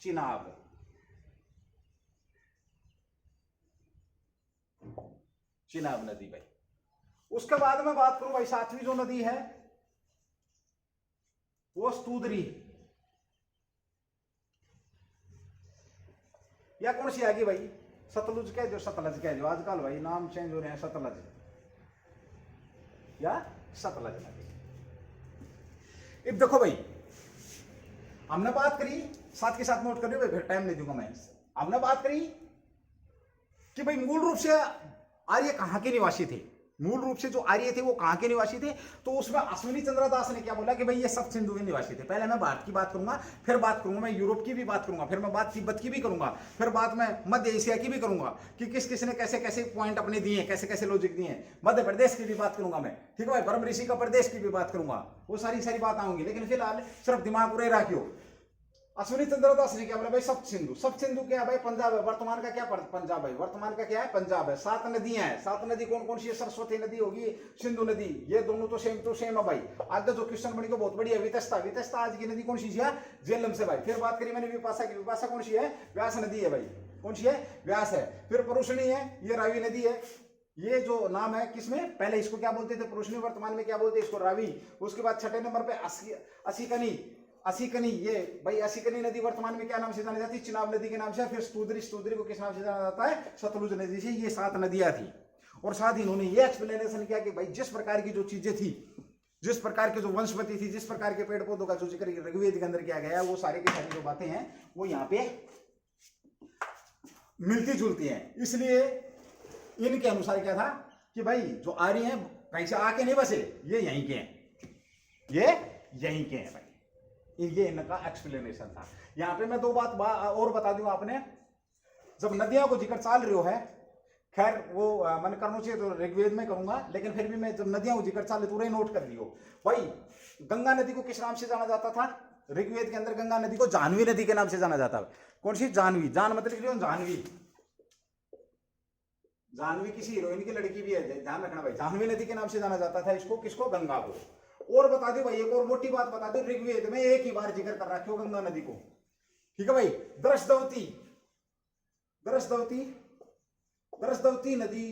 Speaker 1: चिनाब, चिनाब नदी भाई। उसके बाद में बात करूं भाई 7वीं जो नदी है वो स्तूदरी, या कौन सी आगे भाई, सतलुज के जो, सतलज के जो, आजकल भाई नाम चेंज हो रहे हैं, सतलज या सतलज नदी। अब देखो भाई हमने बात करी, साथ के साथ नोट करिए भाई, फिर टाइम नहीं दूंगा मैं। हमने बात करी कि भाई मूल रूप से आर्य कहाँ के निवासी थे, मूल रूप से जो आर्य थे वो कहाँ के निवासी थे। तो उसमें अश्विनी चंद्र दास ने क्या बोला कि भाई ये सब सिंधु के निवासी थे। पहले मैं भारत की बात करूंगा, फिर बात करूंगा मैं यूरोप की भी बात करूंगा, फिर मैं बात तिब्बत की भी करूंगा, फिर बात मैं मध्य एशिया की भी करूंगा कि किस किस ने कैसे कैसे पॉइंट अपने दिए, कैसे कैसे लॉजिक दिए। मध्य प्रदेश की भी बात करूंगा मैं, ठीक है भाई, ब्रह्म ऋषि का प्रदेश की भी बात करूंगा, वो सारी बात आऊंगी। लेकिन फिलहाल सिर्फ दिमाग उड़े रखियो। अश्विनी चंद्र दास ने क्या बोला भाई सप्त सिंधु, सप्त सिंधु क्या है भाई, पंजाब है, वर्तमान का क्या पंजाब है, वर्तमान का क्या है पंजाब है। 7 नदियां हैं, 7 नदी कौन कौन सी है, सरस्वती नदी होगी, सिंधु नदी, ये दोनों तो सेम है भाई। आगे जो क्वेश्चन बनी को बहुत बढ़िया, वितस्ता, वितस्ता आज की नदी कौन सी है, झेलम से भाई। फिर बात करी मैंने विपाशा की, विपाशा कौन सी है, व्यास नदी है भाई, कौन सी है, व्यास है। फिर परुषणी है, ये रावी नदी है। ये जो नाम है किसमें, पहले इसको क्या बोलते थे पुरुषनी, वर्तमान में क्या बोलते हैं इसको, रावी। उसके बाद छठे नंबर पे असीकनी, असीकनी, ये भाई असीकनी नदी वर्तमान में क्या नाम से जानी जाती है, चिनाब नदी के नाम से। फिर स्तुद्री, स्तुद्री को किस नाम से जाना जाता है, सतलुज नदी से। ये 7 नदियां थी। और साथ ही इन्होंने ये एक्सप्लेनेशन किया कि भाई जिस प्रकार की जो चीजें थी, जिस प्रकार के जो वंशपति थी, जिस प्रकार के पेड़ पौधों का जो जिक्र ऋग्वेद के अंदर किया गया है, वो सारी की सारी जो बातें हैं वो यहाँ पे मिलती जुलती हैं। इसलिए इनके अनुसार क्या था कि भाई जो आर्य हैं कहीं से आके नहीं बसे, ये यहीं के हैं, ये यहीं के हैं भाई। ये इनका एक्सप्लेनेशन था। यहां पे मैं 2 बात और बता दूं आपने, जब नदियों को जिक्र चाल रही हो है, खैर वो मन करना चाहिए तो ऋग्वेद में करूंगा, लेकिन फिर भी मैं जब नदियों को जिक्र चाल पूरा नोट कर लियो भाई। गंगा नदी को किस नाम से जाना जाता था, ऋग्वेद के अंदर गंगा नदी को जानवी नदी के नाम से जाना जाता है। कौन सी, जानवी, जान मतलब क्यों, जानवी, जानवी किसी हीरोइन की लड़की भी है, ध्यान रखना भाई। जानवी नदी के नाम से जाना जाता था इसको, किसको, गंगा को। और बता दो भाई, एक और मोटी बात बता दो, ऋग्वेद में एक ही बार जिक्र कर रखे हो गंगा नदी को, ठीक है भाई। दृशदवती, दृशदवती, दृशदवती नदी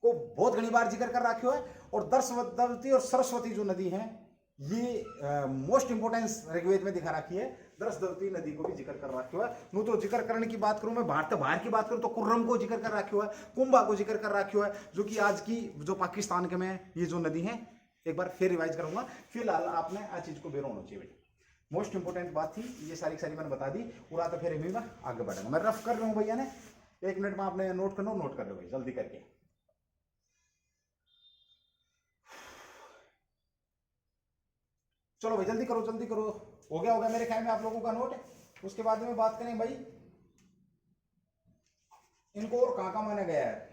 Speaker 1: को बहुत घनी बार जिक्र कर रखे हो है। और दृशदवती और सरस्वती जो नदी है, ये मोस्ट इंपोर्टेंस ऋग्वेद में दिखा रखी है। दृशदवती नदी को भी जिक्र कर रखे हो है। नो तो जिक्र करने की बात करूं मैं, भारत बाहर की बात करूं तो कुर्रम को जिक्र कर रखे हो है, कुंभा को जिक्र कर रखे हो है, जो कि आज की जो पाकिस्तान के में ये जो नदी है, एक बार फिर रिवाइज करूंगा। फिलहाल आपने आज चीज को बेरो होना चाहिए भाई, मोस्ट इंपोर्टेंट बात थी ये, सारी मैंने बता दी। पूरा तो फिर भी मैं आगे बढ़ूंगा, मैं रफ कर रहा हूं भैया ने, 1 मिनट में आपने नोट करना, नोट कर लो भाई जल्दी करके। चलो भाई जल्दी करो, जल्दी करो, हो गया मेरे ख्याल में आप लोगों का नोट। उसके बाद में बात करें भाई इनको और कहां माना गया है।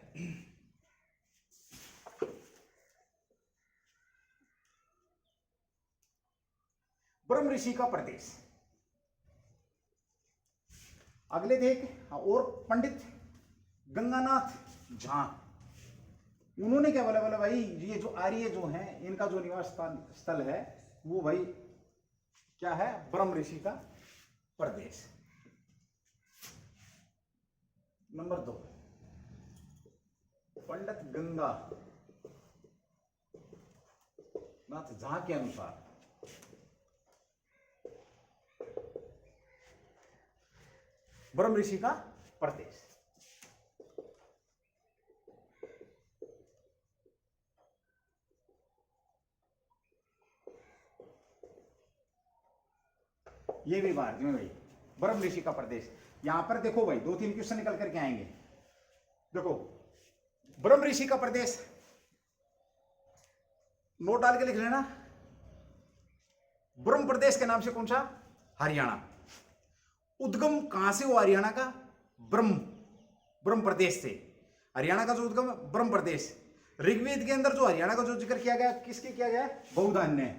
Speaker 1: ब्रह्म ऋषि का प्रदेश, अगले देख, और पंडित गंगानाथ झा, उन्होंने क्या बोला, बोला भाई ये जो आर्य जो हैं इनका जो निवास स्थल है वो भाई क्या है, ब्रह्म ऋषि का प्रदेश। नंबर 2, पंडित गंगा नाथ झा के अनुसार ब्रह्म ऋषि का प्रदेश। ये भी बात में भाई, ब्रह्म ऋषि का प्रदेश। यहां पर देखो भाई 2-3 क्वेश्चन निकल करके आएंगे। देखो ब्रह्म ऋषि का प्रदेश, नोट डाल के लिख लेना। ब्रह्म प्रदेश के नाम से कौन सा, हरियाणा। उद्गम कहां से हुआ हरियाणा का, ब्रह्म प्रदेश से। हरियाणा का जो उद्गम ब्रह्म प्रदेश। ऋग्वेद के अंदर जो हरियाणा का जो जिक्र किया गया, किसके किया गया, बहुधान्य,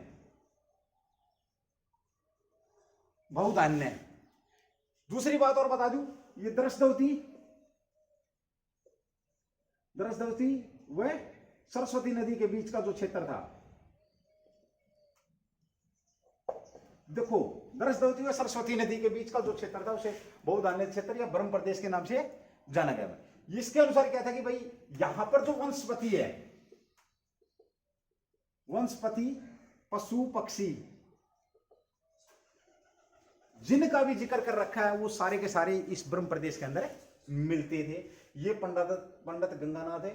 Speaker 1: बहुधान्य। दूसरी बात और बता दूं, ये दृशदवती व सरस्वती नदी के बीच का जो क्षेत्र था, देखो दृशदवती व सरस्वती नदी के बीच का जो क्षेत्र था उसे बहुधान्य क्षेत्र या ब्रह्म प्रदेश के नाम से जाना गया। इसके अनुसार क्या था कि भाई यहां पर जो वंशपति है, वंशपति पशु पक्षी जिनका भी जिक्र कर रखा है वो सारे के सारे इस ब्रह्म प्रदेश के अंदर मिलते थे। ये पंडित गंगानाथ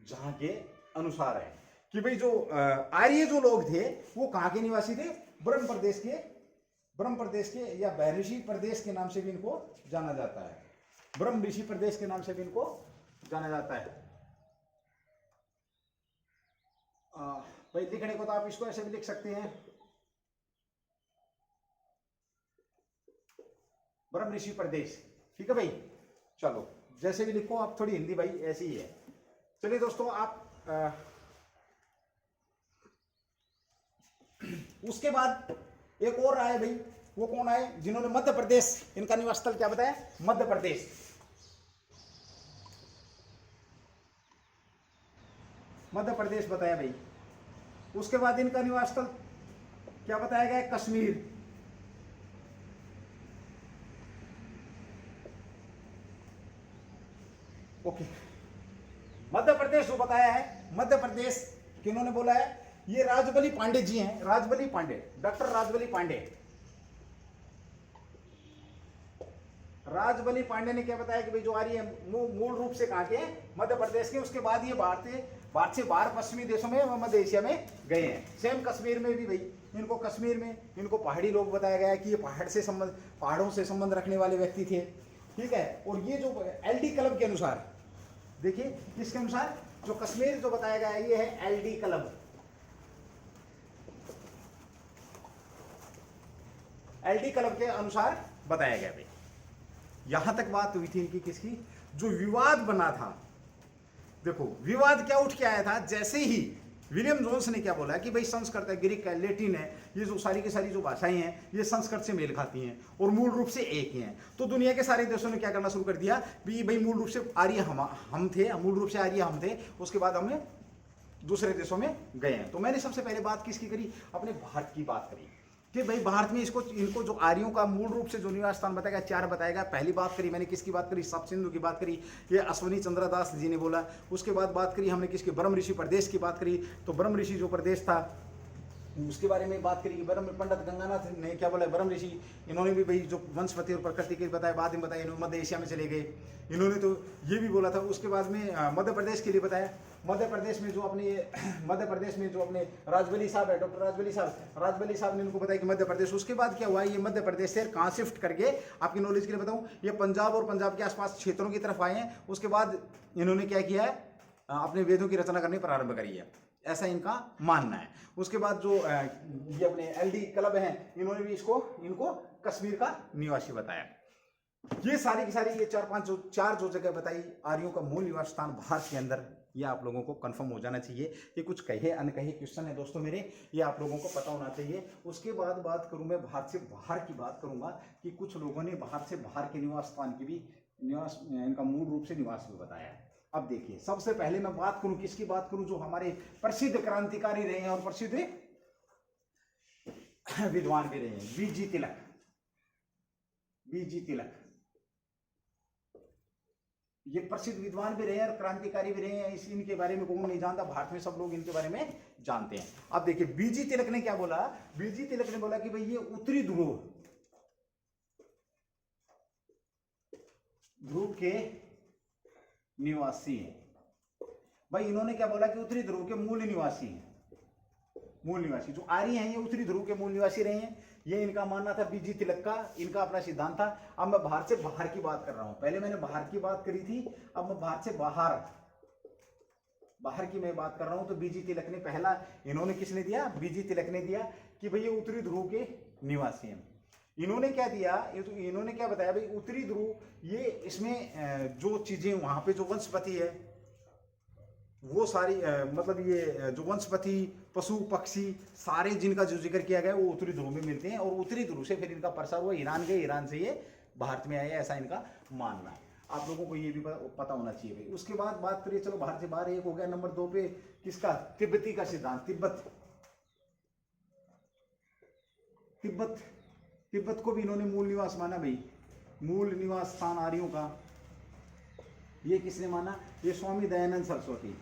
Speaker 1: झा के अनुसार है कि भाई जो आर्य जो लोग थे वो कहां के निवासी थे, ब्रह्म प्रदेश के या बहऋषि प्रदेश के नाम से भी इनको जाना जाता है। ब्रह्म ऋषि प्रदेश के नाम से भी इनको जाना जाता है। भाई लिखने को तो आप इसको ऐसे भी लिख सकते हैं, ब्रह्म ऋषि प्रदेश। ठीक है भाई, चलो जैसे भी लिखो आप, थोड़ी हिंदी भाई ऐसी ही है। चलिए दोस्तों, आप उसके बाद एक और आए भाई, वो कौन आए, जिन्होंने मध्य प्रदेश, इनका निवास स्थल क्या बताया, मध्य प्रदेश। मध्य प्रदेश बताया भाई। उसके बाद इनका निवास स्थल क्या बताया गया, कश्मीर। ओके, मध्य प्रदेश जो बताया है, मध्य प्रदेश किन्होंने बोला है, ये राजबली पांडे जी हैं, राजबली पांडे, डॉक्टर राजबली पांडे। राजबली पांडे ने क्या बताया कि भाई जो आ रही है मूल रूप से कहां के, मध्य प्रदेश के। उसके बाद ये भारत से बाहर पश्चिमी देशों में, मध्य एशिया में गए हैं। सेम कश्मीर में भी भाई, इनको कश्मीर में इनको पहाड़ी लोग बताया गया है कि ये पहाड़ों से संबंध रखने वाले व्यक्ति थे। ठीक है, और ये जो एलडी क्लब के अनुसार, देखिए किसके अनुसार, जो कश्मीर जो बताया गया है ये है एलडी क्लब। एलडी क्लब के अनुसार बताया गया भाई। यहां तक बात हुई थी इनकी किसकी, जो विवाद बना था। देखो विवाद क्या उठ के आया था, जैसे ही विलियम जोन्स ने क्या बोला कि भाई संस्कृत है, ग्रीक है, लैटिन है, ये जो सारी की सारी जो भाषाएं हैं ये संस्कृत से मेल खाती हैं और मूल रूप से एक ही हैं। तो दुनिया के सारे देशों ने क्या करना शुरू कर दिया, भाई मूल रूप से आर्य हम थे, मूल रूप से आर्य हम थे। उसके बाद हमने दूसरे देशों में गए हैं। तो मैंने सबसे पहले बात किसकी करी, अपने भारत की बात करी कि भाई भारत में इनको जो आर्यों का मूल रूप से जो निवास स्थान बताया गया, 4 बताया गया। पहली बात करी मैंने किसकी बात करी, सप्त सिंधु की बात करी, ये अश्विनी चंद्र दास जी ने बोला। उसके बाद बात करी हमने किसकी, ब्रह्म ऋषि प्रदेश की बात करी। तो ब्रह्म ऋषि जो प्रदेश था उसके बारे में बात करी कि ब्रह्म पंडित गंगानाथ ने क्या बोला, ब्रह्म ऋषि, इन्होंने भी भाई जो वंशपति और प्रकृति के बताया, बाद में बताया इन्होंने मध्य एशिया में चले गए, इन्होंने तो ये भी बोला था। उसके बाद में मध्य प्रदेश के लिए बताया, मध्य प्रदेश में जो अपने राजबली साहब है, डॉक्टर राजबली साहब ने इनको बताया कि मध्य प्रदेश। उसके बाद क्या हुआ, ये मध्य प्रदेश से कहाँ शिफ्ट करके, आपकी नॉलेज के लिए बताऊं, ये पंजाब और पंजाब के आसपास क्षेत्रों की तरफ आए हैं। उसके बाद इन्होंने क्या किया है, अपने वेदों की रचना करनी प्रारंभ करी है, ऐसा इनका मानना है। उसके बाद जो ये अपने एलडी क्लब हैं, इन्होंने भी इनको कश्मीर का निवासी बताया। ये सारी की सारी ये चार जो जगह बताई आर्यों का मूल निवास स्थान भारत के अंदर, ये आप लोगों को कंफर्म हो जाना चाहिए। ये कुछ कहे अनकहे क्वेश्चन है दोस्तों मेरे, ये आप लोगों को पता होना चाहिए। उसके बाद बात करूं मैं भारत से बाहर की बात करूंगा कि कुछ लोगों ने भारत से बाहर के निवास स्थान की भी इनका मूल रूप से निवास भी बताया है। अब देखिए, सबसे पहले मैं बात करूं किसकी बात करूं, जो हमारे प्रसिद्ध क्रांतिकारी रहे हैं और प्रसिद्ध विद्वान भी रहे हैं, बीजी तिलक। ये प्रसिद्ध विद्वान भी रहे हैं और क्रांतिकारी भी रहे हैं। इनके बारे में कौन नहीं जानता, भारत में सब लोग इनके बारे में जानते हैं। अब देखिए बीजी तिलक ने क्या बोला, बीजी तिलक ने बोला कि भाई ये उत्तरी ध्रुव के निवासी हैं। भाई इन्होंने क्या बोला कि उत्तरी ध्रुव के मूल निवासी जो आर्य हैं ये उत्तरी ध्रुव के मूल निवासी रहे हैं। ये इनका मानना था, बीजी तिलक का इनका अपना सिद्धांत था। अब मैं भारत से बाहर की बात कर रहा हूं, पहले मैंने बाहर की बात करी थी, अब मैं भारत से बाहर की मैं बात कर रहा हूं। तो बीजी तिलक ने पहला, इन्होंने किसने दिया, बीजी तिलक ने दिया कि भाई ये उत्तरी ध्रुव के निवासी हैं। इन्होंने क्या दिया, इन्होंने क्या बताया भाई, उत्तरी ध्रुव ये इसमें जो चीजें वहां पे जो वंशपति है वो सारी मतलब ये जो वंशपति पशु पक्षी सारे जिनका जो जिक्र किया गया वो उत्तरी ध्रुव में मिलते हैं। और उत्तरी ध्रुव से फिर इनका प्रसार हुआ ईरान गए, ईरान से ये भारत में आए, ऐसा इनका मानना है। आप लोगों को ये भी पता होना चाहिए भाई। उसके बाद बात करिए, चलो भारत से बाहर एक हो गया। नंबर 2 पे किसका, तिब्बती का सिद्धांत। तिब्बत को भी इन्होंने मूल निवास माना भाई, मूल निवास स्थान आर्यों का। ये किसने माना, ये स्वामी दयानंद सरस्वती।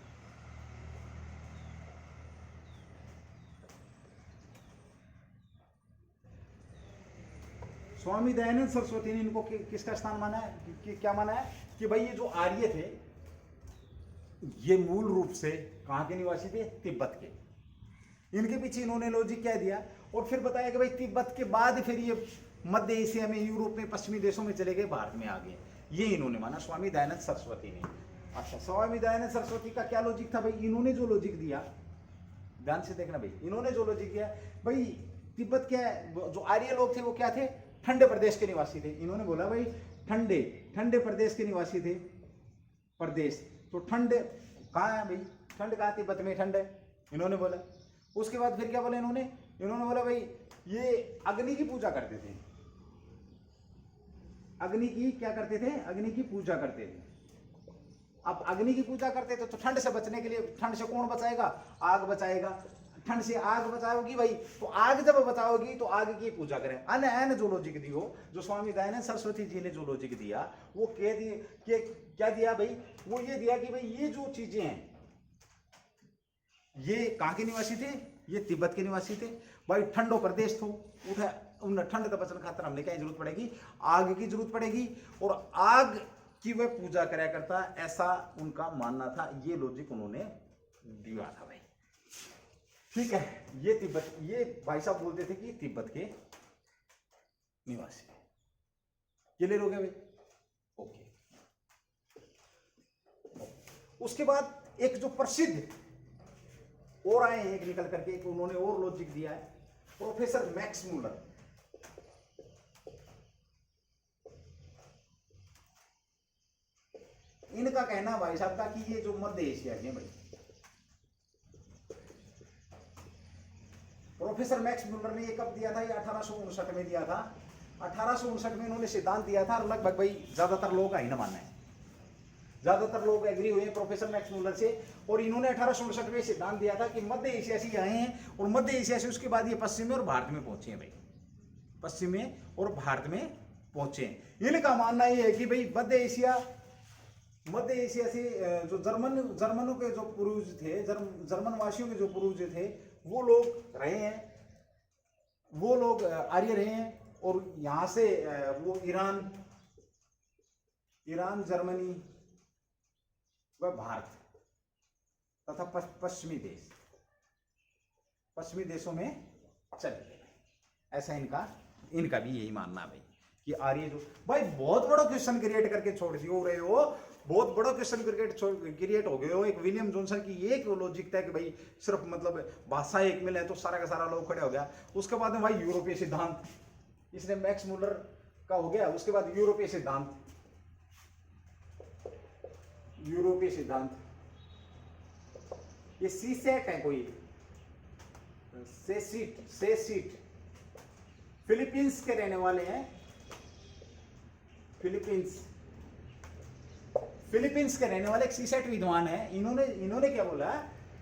Speaker 1: स्वामी दयानंद सरस्वती ने इनको किसका स्थान माना है, क्या माना है कि भाई ये जो आर्य थे ये मूल रूप से कहां के निवासी थे, तिब्बत के। इनके पीछे इन्होंने लॉजिक क्या दिया, और फिर बताया कि भाई तिब्बत के बाद फिर ये मध्य एशिया में, यूरोप में, पश्चिमी देशों में चले गए, भारत में आ गए। ये इन्होंने माना स्वामी दयानंद सरस्वती ने। अच्छा, स्वामी दयानंद सरस्वती का क्या लॉजिक था भाई, इन्होंने जो लॉजिक दिया ध्यान से देखना भाई, इन्होंने जो लॉजिक दिया भाई, तिब्बत क्या है, जो आर्य लोग थे वो क्या थे, ठंडे प्रदेश के निवासी थे। इन्होंने बोला भाई ठंडे ठंडे प्रदेश के निवासी थे, प्रदेश तो ठंडे कहाँ है भाई, ठंड कहाँ, तिब्बत में ठंड है, इन्होंने बोला। उसके बाद फिर क्या बोला इन्होंने, इन्होंने बोला भाई ये अग्नि की पूजा करते थे, अग्नि की क्या करते थे, अग्नि की पूजा करते थे। अब अग्नि की पूजा करते थे तो ठंड से बचने के लिए, ठंड से कौन बचाएगा, आग बचाएगा, ठंड से आग बचाओगी भाई, तो आग जब बचाओगी तो आग की पूजा करें। अन्य अन्य जो लॉजिक दी हो, जो स्वामी दयानंद सरस्वती जी ने जो लॉजिक दिया वो कह दिए, क्या दिया भाई, वो ये दिया कि भाई ये जो चीजें हैं ये कहाँ के निवासी थे, ये तिब्बत के निवासी थे भाई, ठंडो प्रदेश थो उठा, उन ठंड का बचन खातर हमने क्या जरूरत पड़ेगी, आग की जरूरत पड़ेगी, और आग की वह पूजा कराया करता, ऐसा उनका मानना था। ये लॉजिक उन्होंने दिया था भाई, ठीक है। ये तिब्बत, ये भाई साहब बोलते थे कि तिब्बत के निवासी, क्लियर हो गया भाई, ओके। उसके बाद एक जो प्रसिद्ध और आए हैं एक निकल करके, एक उन्होंने और लॉजिक दिया है, प्रोफेसर मैक्स मूलर। इनका कहना भाई साहब था कि ये जो मध्य एशिया के भाई, प्रोफेसर मैक्स मूलर ने ये कब दिया था, ये 1859 में दिया था। 1859 में इन्होंने सिद्धांत दिया था, और लगभग भाई ज्यादातर लोग का ही ना मानना है, ज्यादातर लोग एग्री हुए प्रोफेसर मैक्स मूलर से, और इन्होंने 1859 में सिद्धांत दिया था कि मध्य एशिया से आए हैं, और मध्य एशिया से उसके बाद ये पश्चिम में और भारत में पहुंचे हैं भाई, पश्चिम में और भारत में पहुंचे। इनका मानना ये है कि भाई मध्य एशिया से जो जर्मनों के जो पूर्वज थे, जर्मन वासियों के जो पूर्वज थे, वो लोग रहे हैं, वो लोग आर्य रहे हैं, और यहां से वो ईरान, जर्मनी व भारत तथा पश्चिमी देशों में चले गए। ऐसा इनका भी यही मानना है भाई कि आर्य जो भाई, बहुत बड़ा क्वेश्चन क्रिएट करके छोड़ दियो रहे हो, बहुत बड़ा क्वेश्चन क्रिएट हो गए हो। एक विलियम जॉनसन की एक लॉजिक था कि भाई सिर्फ मतलब भाषा एक मिले तो सारा का सारा लोग खड़े हो गया। उसके बाद में भाई यूरोपीय सिद्धांत, इसने मैक्स मूलर का हो गया। उसके बाद यूरोपीय सिद्धांत, ये सीसेट है कोई, सेसीट फिलीपींस के रहने वाले हैं, फिलीपींस के रहने वाले एक सीसेट विद्वान है। इन्होंने क्या बोला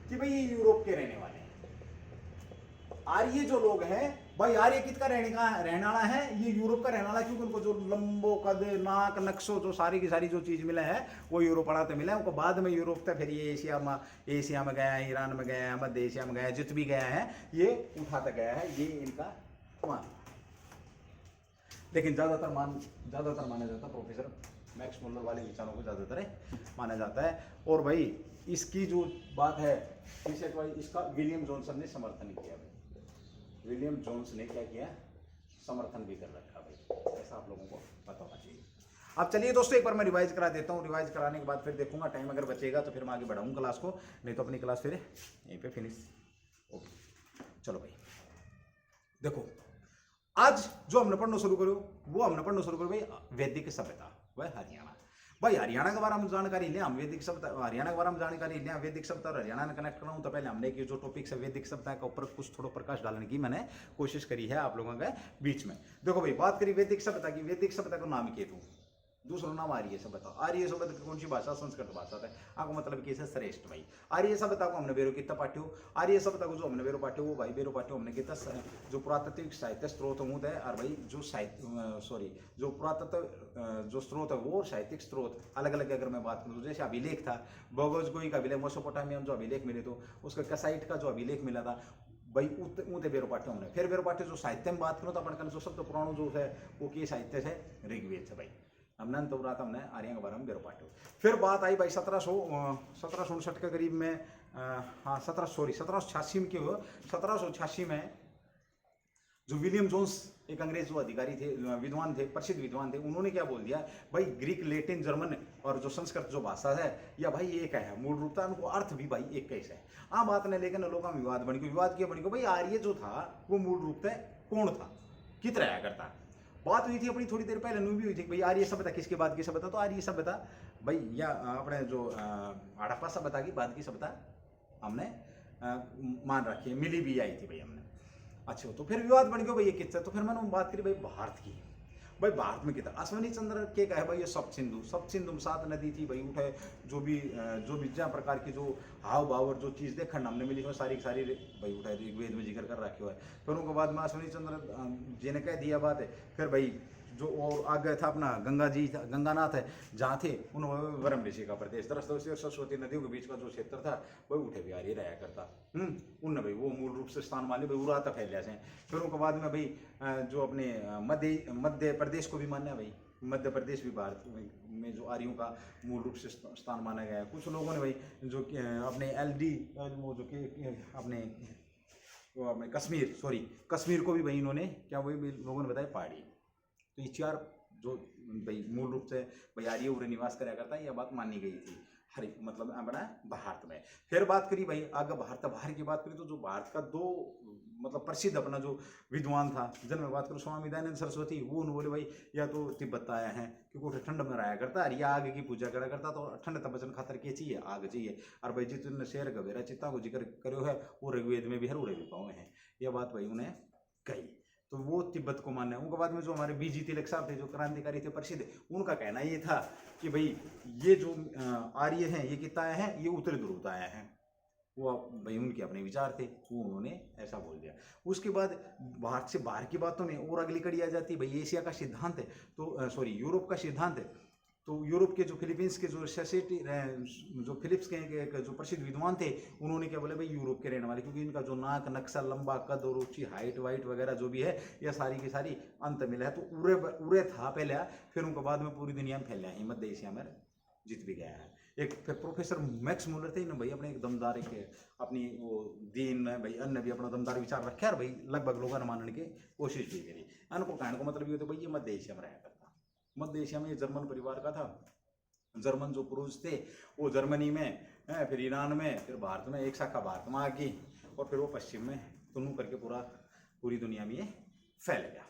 Speaker 1: कि भाई ये यूरोप के रहने वाले हैं। आर्य जो लोग हैं भाई, आर्य किसका रहने वाला है, ये यूरोप का रहने वाला, क्योंकि उनको जो लंबो कद नाक नक्शो जो सारी की सारी जो चीज मिला है वो यूरोप वाला तो मिला है। उनको बाद में यूरोप था, फिर ये एशिया में गया है, ईरान में गया है, मध्य एशिया में गया है, जित भी गया है ये उठाता गया है, ये इनका मान। लेकिन ज्यादातर माना जाता है प्रोफेसर मैक्स मूलर वाले विचारों को ज्यादातर माना जाता है। और भाई इसकी जो बात है इसका विलियम जॉनसन ने समर्थन किया भाई, विलियम जोन्स ने क्या किया, समर्थन भी कर रखा भाई, ऐसा आप लोगों को पता होना चाहिए। अब चलिए दोस्तों एक बार मैं रिवाइज करा देता हूँ, रिवाइज कराने के बाद फिर देखूंगा टाइम अगर बचेगा तो फिर मैं आगे बढ़ाऊंगा क्लास को, नहीं तो अपनी क्लास फिर यहीं पे फिनिश। ओके चलो भाई देखो, आज जो हमने पढ़ना शुरू करो वो हमने पढ़ना शुरू करो भाई वैदिक सभ्यता वह हरियाणा। भाई हरियाणा के बारे में जानकारी लें, हम वैदिक सभ्यता हरियाणा के बारे में जानकारी लें, वैदिक सभ्यता और हरियाणा में कनेक्ट कराऊं तो पहले हमने कि जो टॉपिक्स है वैदिक सभ्यता के ऊपर कुछ थोड़ा प्रकाश डालने की मैंने कोशिश करी है आप लोगों के बीच में। देखो भाई बात करी वैदिक सभ्यता की, वैदिक सभ्यता का नाम केतु, दूसरा नाम आर्य सभ्यता। आर्य सभ्यता की कौन सी भाषा, संस्कृत भाषा है, आपको मतलब कैसे श्रेष्ठ भाई। आर्य सभ्यता को हमने बेरो कितना पाठ्यो, आर्य सभ्यता को जो हमने बेरो पाठ्यो वो भाई बेरो पाठ्यो हमने कितना जो पुरातात्विक साहित्य स्रोत होता है, और भाई जो जो पुरातत्व जो स्रोत है वो साहित्यिक स्रोत अलग अलग। अगर मैं बात करूँ जैसे अभिलेख था, भोगोजगोई का अभिलेख, मेसोपोटामिया में जो अभिलेख मिले तो उसका कसाइट का जो अभिलेख मिला था भाई ऊते बेरो पाठ्यो हमने। फिर बेरो पाठ्यो जो साहित्य में बात करो तो अपन जो सबसे पुराना जो है वो की साहित्य है ऋग्वेद है भाई। हमने अंत हमने आर्य के बारे में बेरो पाठ्यो। फिर बात आई भाई 1759 के करीब में, हाँ 1786 में क्यों, 1786 में जो विलियम जोन्स एक अंग्रेज जो अधिकारी थे, विद्वान थे, प्रसिद्ध विद्वान थे, उन्होंने क्या बोल दिया भाई ग्रीक, लैटिन, जर्मन और जो संस्कृत जो भाषा है या भाई एक है मूल रूपता, उनको अर्थ भी भाई एक कैसे है। आ बात ने लेकिन लोगों में विवाद बन गया। विवाद क्या बन गया भाई आर्य जो था वो मूल रूप से कौन था, कित रहा करता। बात हुई थी अपनी थोड़ी देर पहले भी हुई थी भाई आर्य सभ्यता किसके बाद की सभ्यता, तो आर्य सभ्यता भाई या अपने जो हड़प्पा सभ्यता की बाद की सभ्यता हमने मान रखी है, मिली भी आई थी भाई हमने। अच्छा तो फिर विवाद बन गया भाई ये किससे, तो फिर मैंने बात करी भाई भारत की। भाई भारत में कितना अश्विनी चंद्र के कहे भाई ये सप्त सिंधु 7 नदी थी भाई उठे, जो भी जहाँ प्रकार की जो हाव भाव और जो चीज़ देखने हमने मिली वो सारी सारी भाई उठाए ऋग्वेद में जिक्र कर रखे हुआ है। फिर उनके बाद में अश्विनी चंद्र जी ने कह दिया बात है। फिर भाई जो और आगे था अपना गंगा जी था, गंगानाथ है जहाँ थे उन्होंने वरम ऋषि का प्रदेश, दरअसल सरस्वती नदियों के बीच का जो क्षेत्र था वही उठे बिहारी रहा करता। उनने भाई वो मूल रूप से स्थान मान लिया भाई, उरा तक फैलिया से। फिर उनके बाद में भाई जो अपने मध्य प्रदेश को भी माना भाई, मध्य प्रदेश भी भारत में जो आर्यों का मूल रूप से स्थान माना गया है। कुछ लोगों ने भाई जो अपने वो जो अपने कश्मीर को भी भाई इन्होंने क्या वही लोगों ने बताया पहाड़ी। तो ये 4 जो भाई मूल रूप से भाई आर्य उरे निवास कराया करता है, यह बात मानी गई थी हर मतलब अपना भारत में। फिर बात करी भाई आगे भारत बाहर की बात करी तो जो भारत का 2 मतलब प्रसिद्ध अपना जो विद्वान था जिनमें बात करूँ स्वामी दयानंद सरस्वती, वो उन्होंने बोले भाई या तो तिब्बत आया है क्योंकि वो ठंड में रहा करता है, या आग की पूजा करा करता, तो ठंड तपचन खातर के चाहिए आग चाहिए। और भाई जितने शेर गवेरा चित्ता को जिक्र करो है वो ऋग्वेद में भी हर उड़े भी पाए हैं, यह बात भाई उन्हें कही। तो वो तिब्बत को मानना है। उनके बाद में जो हमारे बीजी तिलक साहब थे जो क्रांतिकारी थे प्रसिद्ध, उनका कहना ये था कि भाई ये जो आर्य हैं ये कितना आया है, ये उत्तरी ध्रुव आया है। वो भाई उनके अपने विचार थे, वो उन्होंने ऐसा बोल दिया। उसके बाद भारत से बाहर की बातों में और अगली कड़ी आ जाती है भाई एशिया का सिद्धांत है, तो सॉरी यूरोप का सिद्धांत है। तो यूरोप के जो फिलीपींस के जो सोसाइटी जो फिलिप्स के जो प्रसिद्ध विद्वान थे, उन्होंने क्या बोले भाई यूरोप के रहने वाले, क्योंकि इनका जो नाक नक्शा लंबा कद और ऊंची हाइट वाइट वगैरह जो भी है यह सारी की सारी अंत मिला है। तो उरे था पहले, फिर उनके बाद में पूरी दुनिया में फैल गया, मध्य एशिया में जीत भी गया है। एक फिर प्रोफेसर मैक्स मूलर थे ना भाई, अपने एक दमदार एक अपनी वो दीन भाई अन्य भी अपना दमदार विचार रखे और भाई लगभग लोगों ने मानने की कोशिश भी करी। अनको कहने को मतलब ये होता भाई ये मध्य एशिया में रहा करता। मध्य एशिया में जर्मन परिवार का था, जर्मन जो पुरुष थे वो जर्मनी में, फिर ईरान में, फिर भारत में, एक शाखा भारत में आ गई और फिर वो पश्चिम में दोनों करके पूरी दुनिया में ये फैल गया।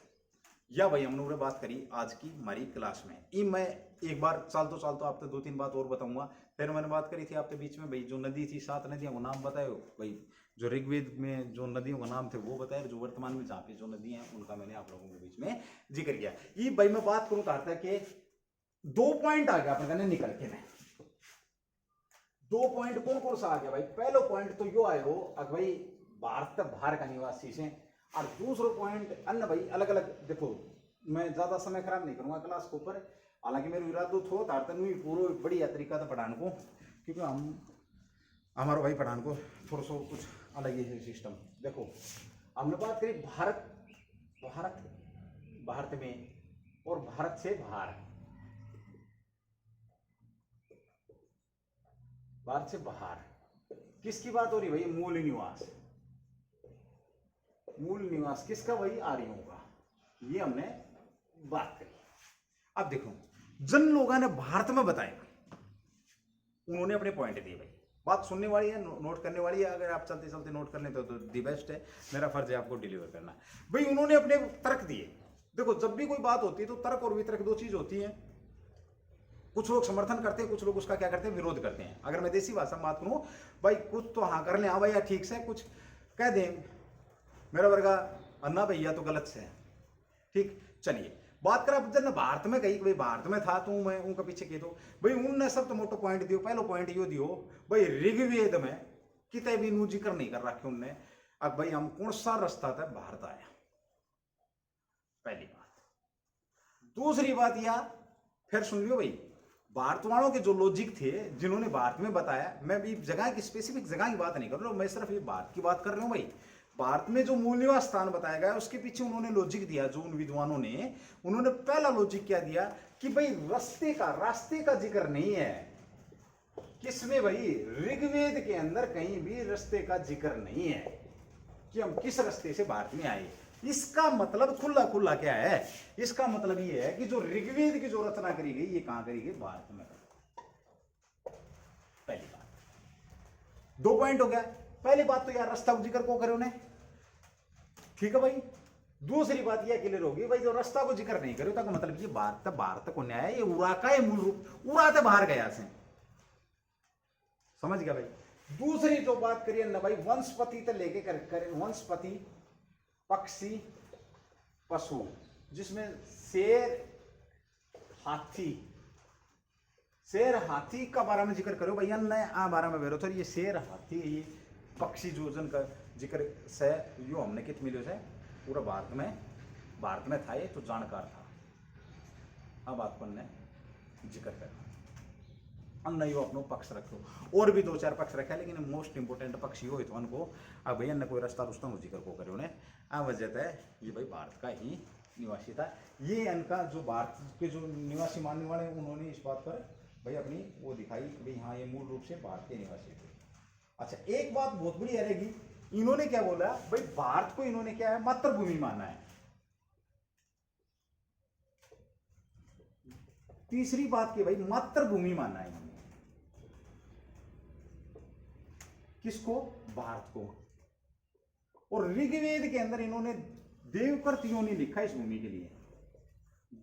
Speaker 1: या भाई हम लोगों ने बात करी आज की हमारी क्लास में। ये मैं एक बार चालतो आपको 2-3 बात और बताऊंगा। फिर मैंने बात करी थी आपके बीच में भाई जो नदी थी 7 नदियों को नाम बताए भाई, जो ऋग्वेद में जो नदियों का नाम थे वो बताए, जो वर्तमान में जहाँ पे जो नदी हैं उनका मैंने आप लोगों के बीच में जिक्र किया। ये भाई मैं बात करूँ कहा था कि 2 पॉइंट आ गया अपने कहने निकल के में। 2 पॉइंट कौन कौन सा आ गया भाई? पहला पॉइंट तो यो आयो भाई भारत बाहर का निवासी से, और दूसरा पॉइंट अन्य भाई अलग अलग। देखो मैं ज्यादा समय खराब नहीं करूंगा क्लास के ऊपर, हालांकि मेरे इरादो थो तारतन भी पूरा बढ़िया तरीका था पढ़ाने को, क्योंकि हमारा भाई पढ़ाने को थोड़ा सा कुछ अलग ही है सिस्टम। देखो हमने बात करी भारत में और भारत से बाहर, भारत से बाहर किसकी बात हो रही भाई? मूल निवास किसका भाई? आर्यों का। ये हमने बात करी। अब देखो जिन लोगों ने भारत में बताया उन्होंने अपने पॉइंट दिए भाई। बात सुनने वाली है, नोट करने वाली है। अगर आप चलते चलते नोट कर लेते हो तो दी बेस्ट है, मेरा फर्ज है आपको डिलीवर करना भाई। उन्होंने अपने तर्क दिए। देखो जब भी कोई बात होती है तो तर्क और वितर्क 2 चीज होती है। कुछ लोग समर्थन करते हैं, कुछ लोग उसका क्या करते हैं? विरोध करते हैं। अगर मैं देसी भाषा में बात करूं भाई, कुछ तो हाँ कर ले, हाँ भैया ठीक से, कुछ कह दें मेरा वर्गा अन्ना भैया तो गलत से है। ठीक, चलिए बात करा जब भारत में कही भाई भारत में था तो मैं उनका पीछे कह दो भाई। उनने सब तो मोटो पॉइंट दियो। पहला पॉइंट यो दियो भाई ऋग्वेद में कितने भी नु जिक्र नहीं कर रखे उनने। अब भाई हम कौन सा रास्ता था भारत आया, पहली बात। दूसरी बात यह फिर सुन लियो भाई, भारत वालों के जो लॉजिक थे जिन्होंने भारत में बताया, मैं भी जगह की स्पेसिफिक जगह की बात नहीं कर रहा हूं, मैं सिर्फ ये भारत की बात कर रहा हूं भाई। भारत में जो मूल निवास स्थान बताया गया उसके पीछे उन्होंने लॉजिक दिया। जो उन विद्वानों ने, उन्होंने पहला लॉजिक क्या दिया कि भाई रास्ते का जिक्र नहीं है। किसमें भाई? ऋग्वेद के अंदर कहीं भी रास्ते का जिक्र नहीं है कि हम किस रास्ते से भारत में आए। इसका मतलब खुला खुला क्या है, इसका मतलब ये है कि जो ऋग्वेद की जो रचना करी गई ये कहां करी गई, भारत में। पहली बात, 2 पॉइंट हो गया। पहली बात तो यार रास्ता को जिक्र को करे उन्हें, ठीक है भाई। दूसरी बात यह क्लियर होगी भाई, जो रास्ता को जिक्र नहीं करे तो मतलब ये भारत को न्याय, ये उड़ा का है मूल रूप, उड़ा तो बाहर गया से, समझ गया भाई। दूसरी जो बात करिए ना भाई, वंशपति तो लेके करे वंशपति पक्षी पशु, जिसमें शेर हाथी का बारे में जिक्र करो भैया ने आ बारे में बेरो, ये शेर हाथी ये पक्षी जो जन का जिक्र से यो हमने कित मिलो से पूरा भारत में था, ये तो जानकार था। अब आपको ने जिक्र कर अन्य यो अपनो पक्ष रखो, और भी 2-4 पक्ष रखा, लेकिन मोस्ट इंपोर्टेंट पक्ष यो तो उनको अब भैया ने कोई रास्ता रुस्ता जिक्र को करे उन्हें आ वजह है ये भाई भारत का ही निवासी था। ये इनका जो भारत के जो निवासी मानने वाले उन्होंने इस बात पर भाई अपनी वो दिखाई भाई हाँ ये मूल रूप से भारत के निवासी थे। अच्छा, एक बात बहुत बड़ी रहेगी, इन्होंने क्या बोला भाई, भारत को इन्होंने क्या है मातृभूमि माना है। तीसरी बात की भाई मातृभूमि माना है इन्होंने, किसको, भारत को। और ऋग्वेद के अंदर इन्होंने देवकर्त योनि लिखा इस भूमि के लिए,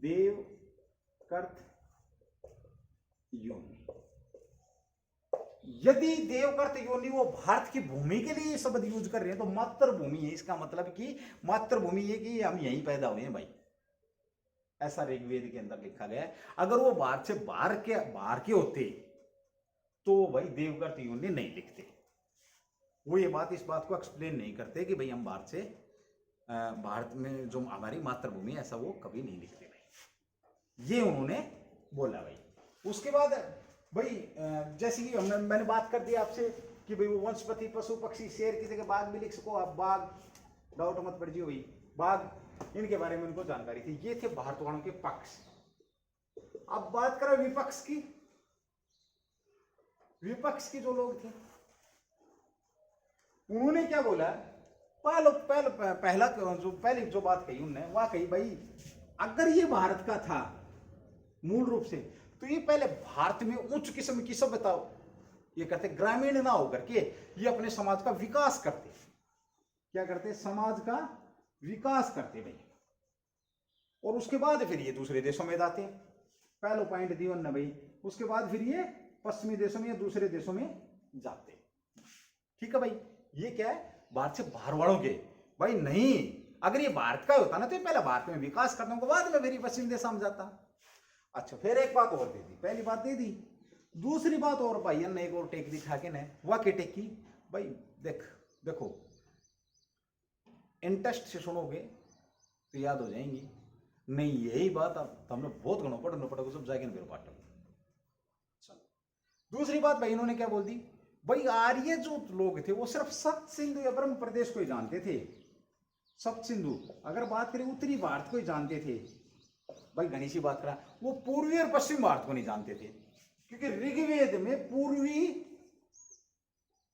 Speaker 1: देवकर्त योनि। यदि देवकर्त योनि वो भारत की भूमि के लिए शब्द यूज कर रहे हैं तो मातृभूमि है, इसका मतलब कि मातृभूमि है कि हम यहीं पैदा हुए हैं भाई, ऐसा ऋग्वेद के अंदर लिखा गया है। अगर वो भारत से बाहर के होते तो भाई देवकर्त योनि नहीं लिखते, वो ये बात इस बात को एक्सप्लेन नहीं करते कि भाई हम भारत में जो हमारी मातृभूमि है, ऐसा वो कभी नहीं लिखते भाई, ये उन्होंने बोला भाई। उसके बाद भाई जैसे कि मैंने बात कर दी आपसे कि भाई वो वंशपति पशु पक्षी शेर की जगह बाघ भी लिख सको आप, बाघ डाउट मत पड़ जियो भाई, बाघ इनके बारे में उनको जानकारी थी। ये थे भारत वालों के पक्ष। अब बात करें विपक्ष की, विपक्ष के जो लोग थे उन्होंने क्या बोला, पहली जो बात कही उन्होंने वह कही भाई अगर ये भारत का था मूल रूप से तो ये पहले भारत में उच्च किस्म की सभ्यता ये करते, ग्रामीण ना होकर के ये अपने समाज का विकास करते। क्या करते, समाज का विकास करते भाई, और उसके बाद फिर ये दूसरे देशों में जाते। पहला पॉइंट दियो ना भाई, उसके बाद फिर ये पश्चिमी देशों में या दूसरे देशों में जाते, ठीक है भाई। ये क्या है, भारत से बाहर वालों के भाई नहीं, अगर ये भारत का होता ना तो ये पहले भारत में विकास करने के बाद में फिर पश्चिमी देशों में जाता। अच्छा, फिर एक बात और दे दी, पहली बात दे दी, दूसरी बात और भाई ने एक और टेक दिखा के ने वह के टेक की भाई, देखो इंटरेस्ट से सुनोगे तो याद हो जाएंगी, नहीं यही बात अब हमने बहुत घणो पढ़ो सब जाएंगे फिर पाठ। दूसरी बात भाई इन्होंने क्या बोल दी भाई, आर्य जो लोग थे वो सिर्फ सप्त सिंधु या ब्रह्म प्रदेश को ही जानते थे। सप्त सिंधु अगर बात करें उत्तरी भारत को ही जानते थे भाई, घनी सी बात करा, वो पूर्वी और पश्चिम भारत को नहीं जानते थे, क्योंकि ऋग्वेद में पूर्वी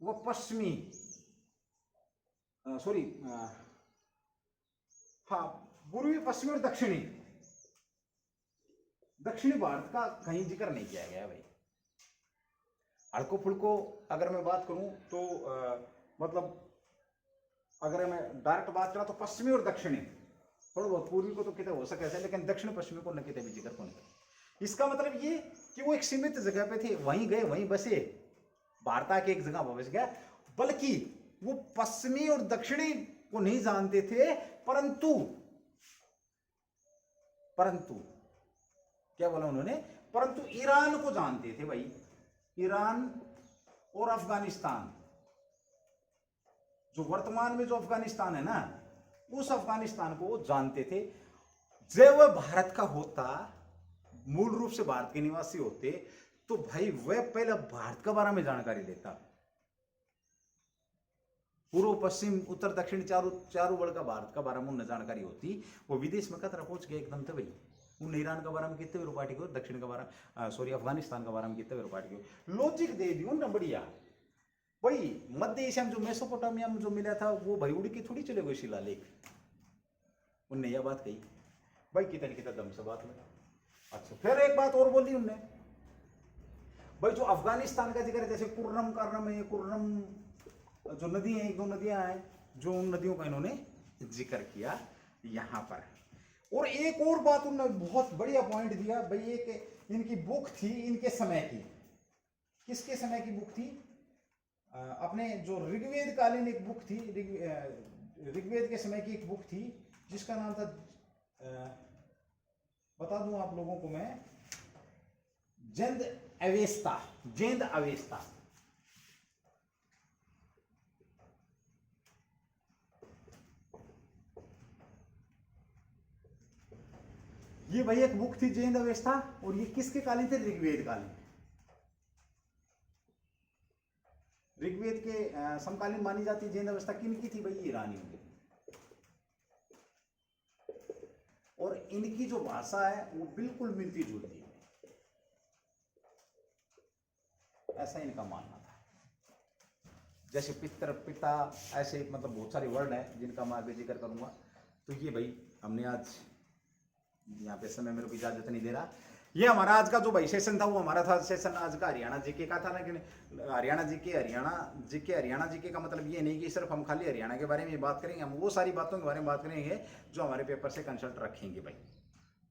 Speaker 1: व पश्चिमी पूर्वी पश्चिमी और दक्षिणी भारत का कहीं जिक्र नहीं किया गया भाई। हल्को फुल्को अगर मैं बात करूं तो मतलब अगर मैं डायरेक्ट बात करा तो पश्चिमी और दक्षिणी, थोड़ा बहुत पूर्वी को तो कितने हो सके, लेकिन दक्षिण पश्चिमी को न कितने भी जिक्र को नहीं। इसका मतलब ये कि वो एक सीमित जगह पे थे, वहीं गए वहीं बसे, भारत के एक जगह बस गया, बल्कि वो पश्चिमी और दक्षिणी को नहीं जानते थे, परंतु क्या बोला उन्होंने, परंतु ईरान को जानते थे भाई। ईरान और अफगानिस्तान, जो वर्तमान में जो अफगानिस्तान है ना, उस अफगानिस्तान को वो जानते थे। जब वह भारत का होता, मूल रूप से भारत के निवासी होते, तो भाई वह पहले भारत के बारे में जानकारी लेता। पूर्व पश्चिम उत्तर दक्षिण चारों बड़ का भारत का बारे में उन्हें जानकारी होती, वो विदेश में कतरा पहुंच गए एकदम थे भाई। उन ईरान का बारे में कितने रुपाटी को, दक्षिण का बारे अफगानिस्तान का बारे में कितने रुपाटी को लॉजिक दे दी उन्होंने बढ़िया भाई। मध्य एशिया में जो मेसोपोटामिया में जो मिला था वो भाई उड़ के थोड़ी चले गए शिलालेख, उनने यह बात कही भाई, कितने कितना दम से बात लगा। अच्छा, फिर एक बात और बोली उनने भाई, जो अफगानिस्तान का जिक्र है, जैसे कुर्रम कर्रम है, कुर्रम जो नदी है, एक दो नदियां हैं, जो उन नदियों का इन्होंने जिक्र किया यहां पर। और एक और बात उन्होंने बहुत बढ़िया पॉइंट दिया भाई, एक इनकी बुक थी इनके समय की। किसके समय की बुक थी? अपने जो ऋग्वेद कालीन एक बुक थी, ऋग्वेद के समय की एक बुक थी जिसका नाम था, बता दूं आप लोगों को मैं, जेंद अवेस्ता, जेंद अवेस्ता। ये भाई एक बुक थी जेंद अवेस्ता, और ये किसके कालीन थे? ऋग्वेद कालीन। ऋग्वेद के समकालीन मानी जाती जेंद अवस्था किनकी थी भाई? ईरानियों की। और इनकी जो भाषा है वो बिल्कुल मिलती जुलती है, ऐसा इनका मानना था। जैसे पितर, पिता, ऐसे मतलब बहुत सारे वर्ड हैं जिनका मैं आगे जिक्र करूंगा। तो ये भाई हमने आज यहाँ पे, समय मेरे को इजाजत नहीं दे रहा, ये हमारा आज का जो भाई सेशन था वो हमारा था सेशन आज का हरियाणा जीके का था। लेकिन हरियाणा जीके का मतलब ये नहीं कि सिर्फ हम खाली हरियाणा के बारे में बात करेंगे, हम वो सारी बातों के बारे में बात करेंगे जो हमारे पेपर से कंसल्ट रखेंगे भाई।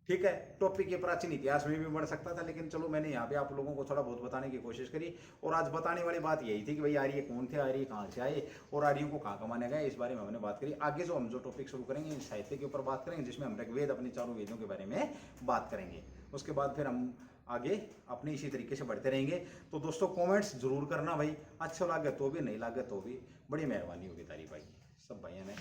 Speaker 1: ठीक है, टॉपिक ये प्राचीन इतिहास में भी बढ़ सकता था, लेकिन चलो मैंने यहाँ पे आप लोगों को थोड़ा बहुत बताने की कोशिश करी। और आज बताने वाली बात यही थी कि भाई आर्य कौन थे, आर्य कहाँ से आए, और आर्यों को कहाँ कमाने गए, इस बारे में हमने बात करी। आगे जो हम जो टॉपिक शुरू करेंगे साहित्य के ऊपर बात करेंगे, जिसमें हम ऋग्वेद, अपने चारों वेदों के बारे में बात करेंगे। उसके बाद फिर हम आगे अपने इसी तरीके से बढ़ते रहेंगे। तो दोस्तों कमेंट्स जरूर करना भाई, अच्छा लगे तो भी, नहीं लगे तो भी, बड़ी मेहरबानी होगी तारी भाई सब भाइयों ने।